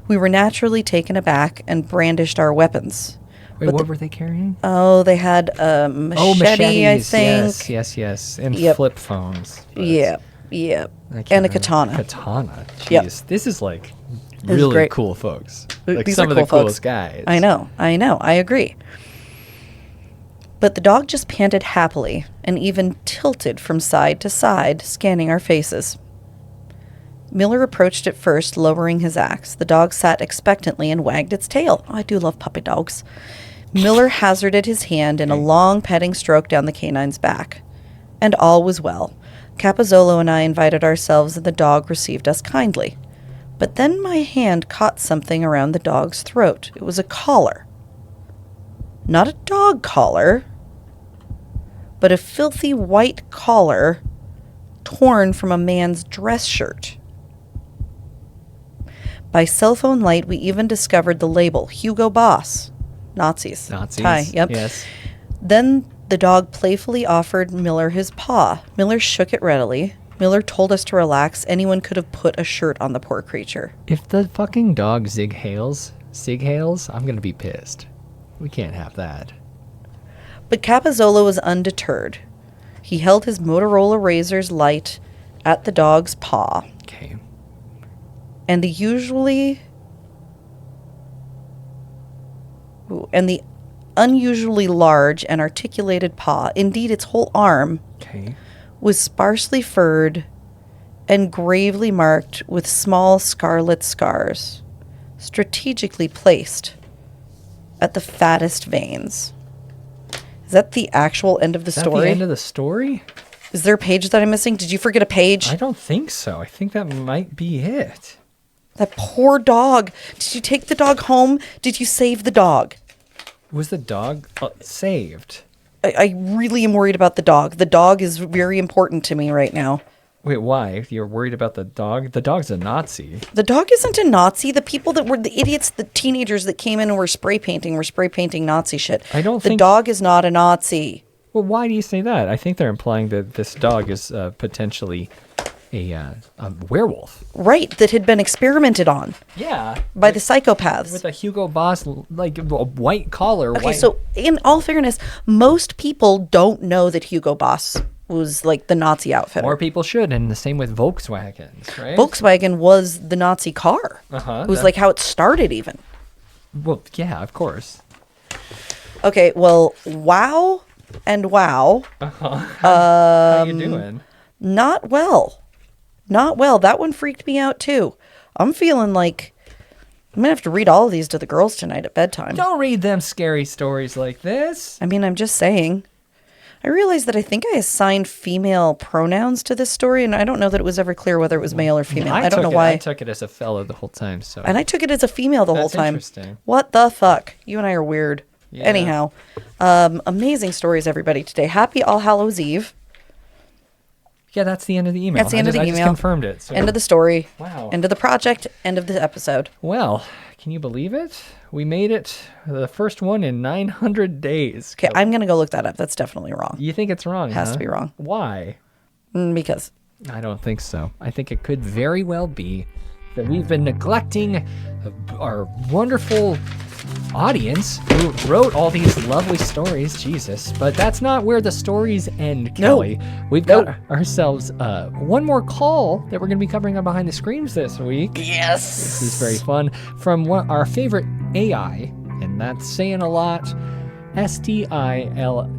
C: We were naturally taken aback and brandished our weapons.
B: Wait, what were they carrying?
C: Oh, they had a machete, I think.
B: Yes. And flip phones.
C: Yep. And a katana.
B: Katana. Jeez.
C: Yep.
B: This is like
C: This is
B: really
C: great.
B: cool folks.
C: These
B: Like
C: are
B: some of
C: cool
B: the coolest
C: folks.
B: guys.
C: I know. I agree. But the dog just panted happily and even tilted from side to side, scanning our faces. Miller approached it first, lowering his axe. The dog sat expectantly and wagged its tail. Oh, I do love puppy dogs. Miller hazarded his hand in a long petting stroke down the canine's back. And all was well. Capozzolo and I invited ourselves, and the dog received us kindly. But then my hand caught something around the dog's throat. It was a collar. Not a dog collar, but a filthy white collar torn from a man's dress shirt. By cell phone light, we even discovered the label, Hugo Boss. Nazis. Tie, yep.
B: Yes.
C: Then the dog playfully offered Miller his paw. Miller shook it readily. Miller told us to relax. Anyone could have put a shirt on the poor creature.
B: If the fucking dog Sig Hales, I'm going to be pissed. We can't have that.
C: But Capozzolo was undeterred. He held his Motorola Razor's light at the dog's paw.
B: Okay.
C: And the unusually large and articulated paw, indeed its whole arm,
B: Okay.
C: was sparsely furred and gravely marked with small scarlet scars, strategically placed at the fattest veins. Is that the actual end of the
B: Is that
C: story?
B: the end of the story?
C: Is there a page that I'm missing? Did you forget a page?
B: I don't think so. I think that might be it.
C: That poor dog. Did you take the dog home? Did you save the dog?
B: Was the dog saved?
C: I really am worried about the dog. The dog is very important to me right now.
B: Wait, why? You're worried about the dog? The dog's a Nazi.
C: The dog isn't a Nazi. The people that were the idiots, the teenagers that came in and were spray painting Nazi shit.
B: I don't
C: The
B: think...
C: dog is not a Nazi.
B: Well, why do you say that? I think they're implying that this dog is potentially a werewolf.
C: Right, that had been experimented on
B: Yeah.
C: by the psychopaths.
B: With a Hugo Boss, like, a white collar.
C: Okay, so in all fairness, most people don't know that Hugo Boss was like the Nazi outfit.
B: More people should, and the same with Volkswagens, right?
C: Volkswagen was the Nazi car.
B: Uh-huh.
C: It was like how it started even.
B: Well, yeah, of course.
C: Okay, well, wow and wow.
B: How you doing?
C: Not well. Not well. That one freaked me out too. I'm feeling like I'm going to have to read all of these to the girls tonight at bedtime.
B: Don't read them scary stories like this.
C: I mean, I'm just saying. I realized that I think I assigned female pronouns to this story, and I don't know that it was ever clear whether it was male or female. I don't know why.
B: I took it as a fella the whole time. So.
C: And I took it as a female the whole
B: That's
C: time.
B: interesting.
C: What the fuck? You and I are weird.
B: Yeah.
C: Anyhow, amazing stories, everybody, today. Happy All Hallows Eve.
B: Yeah, that's the end of the email.
C: That's the end of the
B: I
C: email.
B: just confirmed it. So.
C: End of the story.
B: Wow.
C: End of the project. End of the episode.
B: Well, can you believe it? We made it. The first one in 900 days.
C: Okay, I'm going to go look that up. That's definitely wrong.
B: You think it's wrong,
C: Has
B: huh?
C: to be wrong.
B: Why?
C: Because
B: I don't think so. I think it could very well be that we've been neglecting our wonderful audience who wrote all these lovely stories. Jesus. But that's not where the stories end, Kelly. We've got ourselves one more call that we're going to be covering on Behind the Screams this week.
C: Yes.
B: This is very fun. From our favorite AI, and that's saying a lot, Stiletto.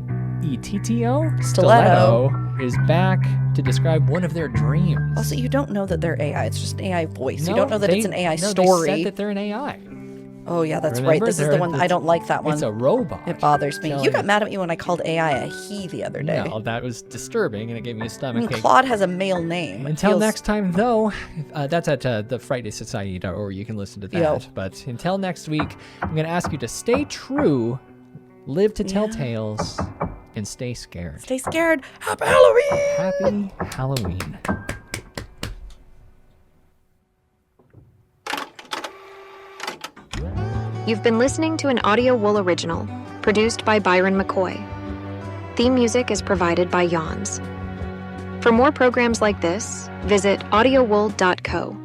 B: Stiletto is back to describe one of their dreams.
C: Also, you don't know that they're AI. It's just an AI voice.
B: No,
C: you don't know that it's an AI
B: no,
C: story.
B: They said that they're an AI.
C: Oh, yeah, that's
B: Remember?
C: right. This is the one. I don't like that one.
B: It's a robot.
C: It bothers me.
B: Telling-
C: You got mad at me when I called AI a he the other day.
B: No, that was disturbing, and it gave me a
C: I
B: stomach
C: mean,
B: ache.
C: Claude has a male name.
B: Until
C: Feels-
B: next time, though, that's at the FrightdaySociety.org. You can listen to that.
C: Yo.
B: But until next week, I'm going to ask you to stay true, live to tell tales, and stay scared.
C: Stay scared. Happy Halloween!
B: Happy Halloween.
G: You've been listening to an Audio Wool original, produced by Byron McCoy. Theme music is provided by Yawns. For more programs like this, visit audiowool.co.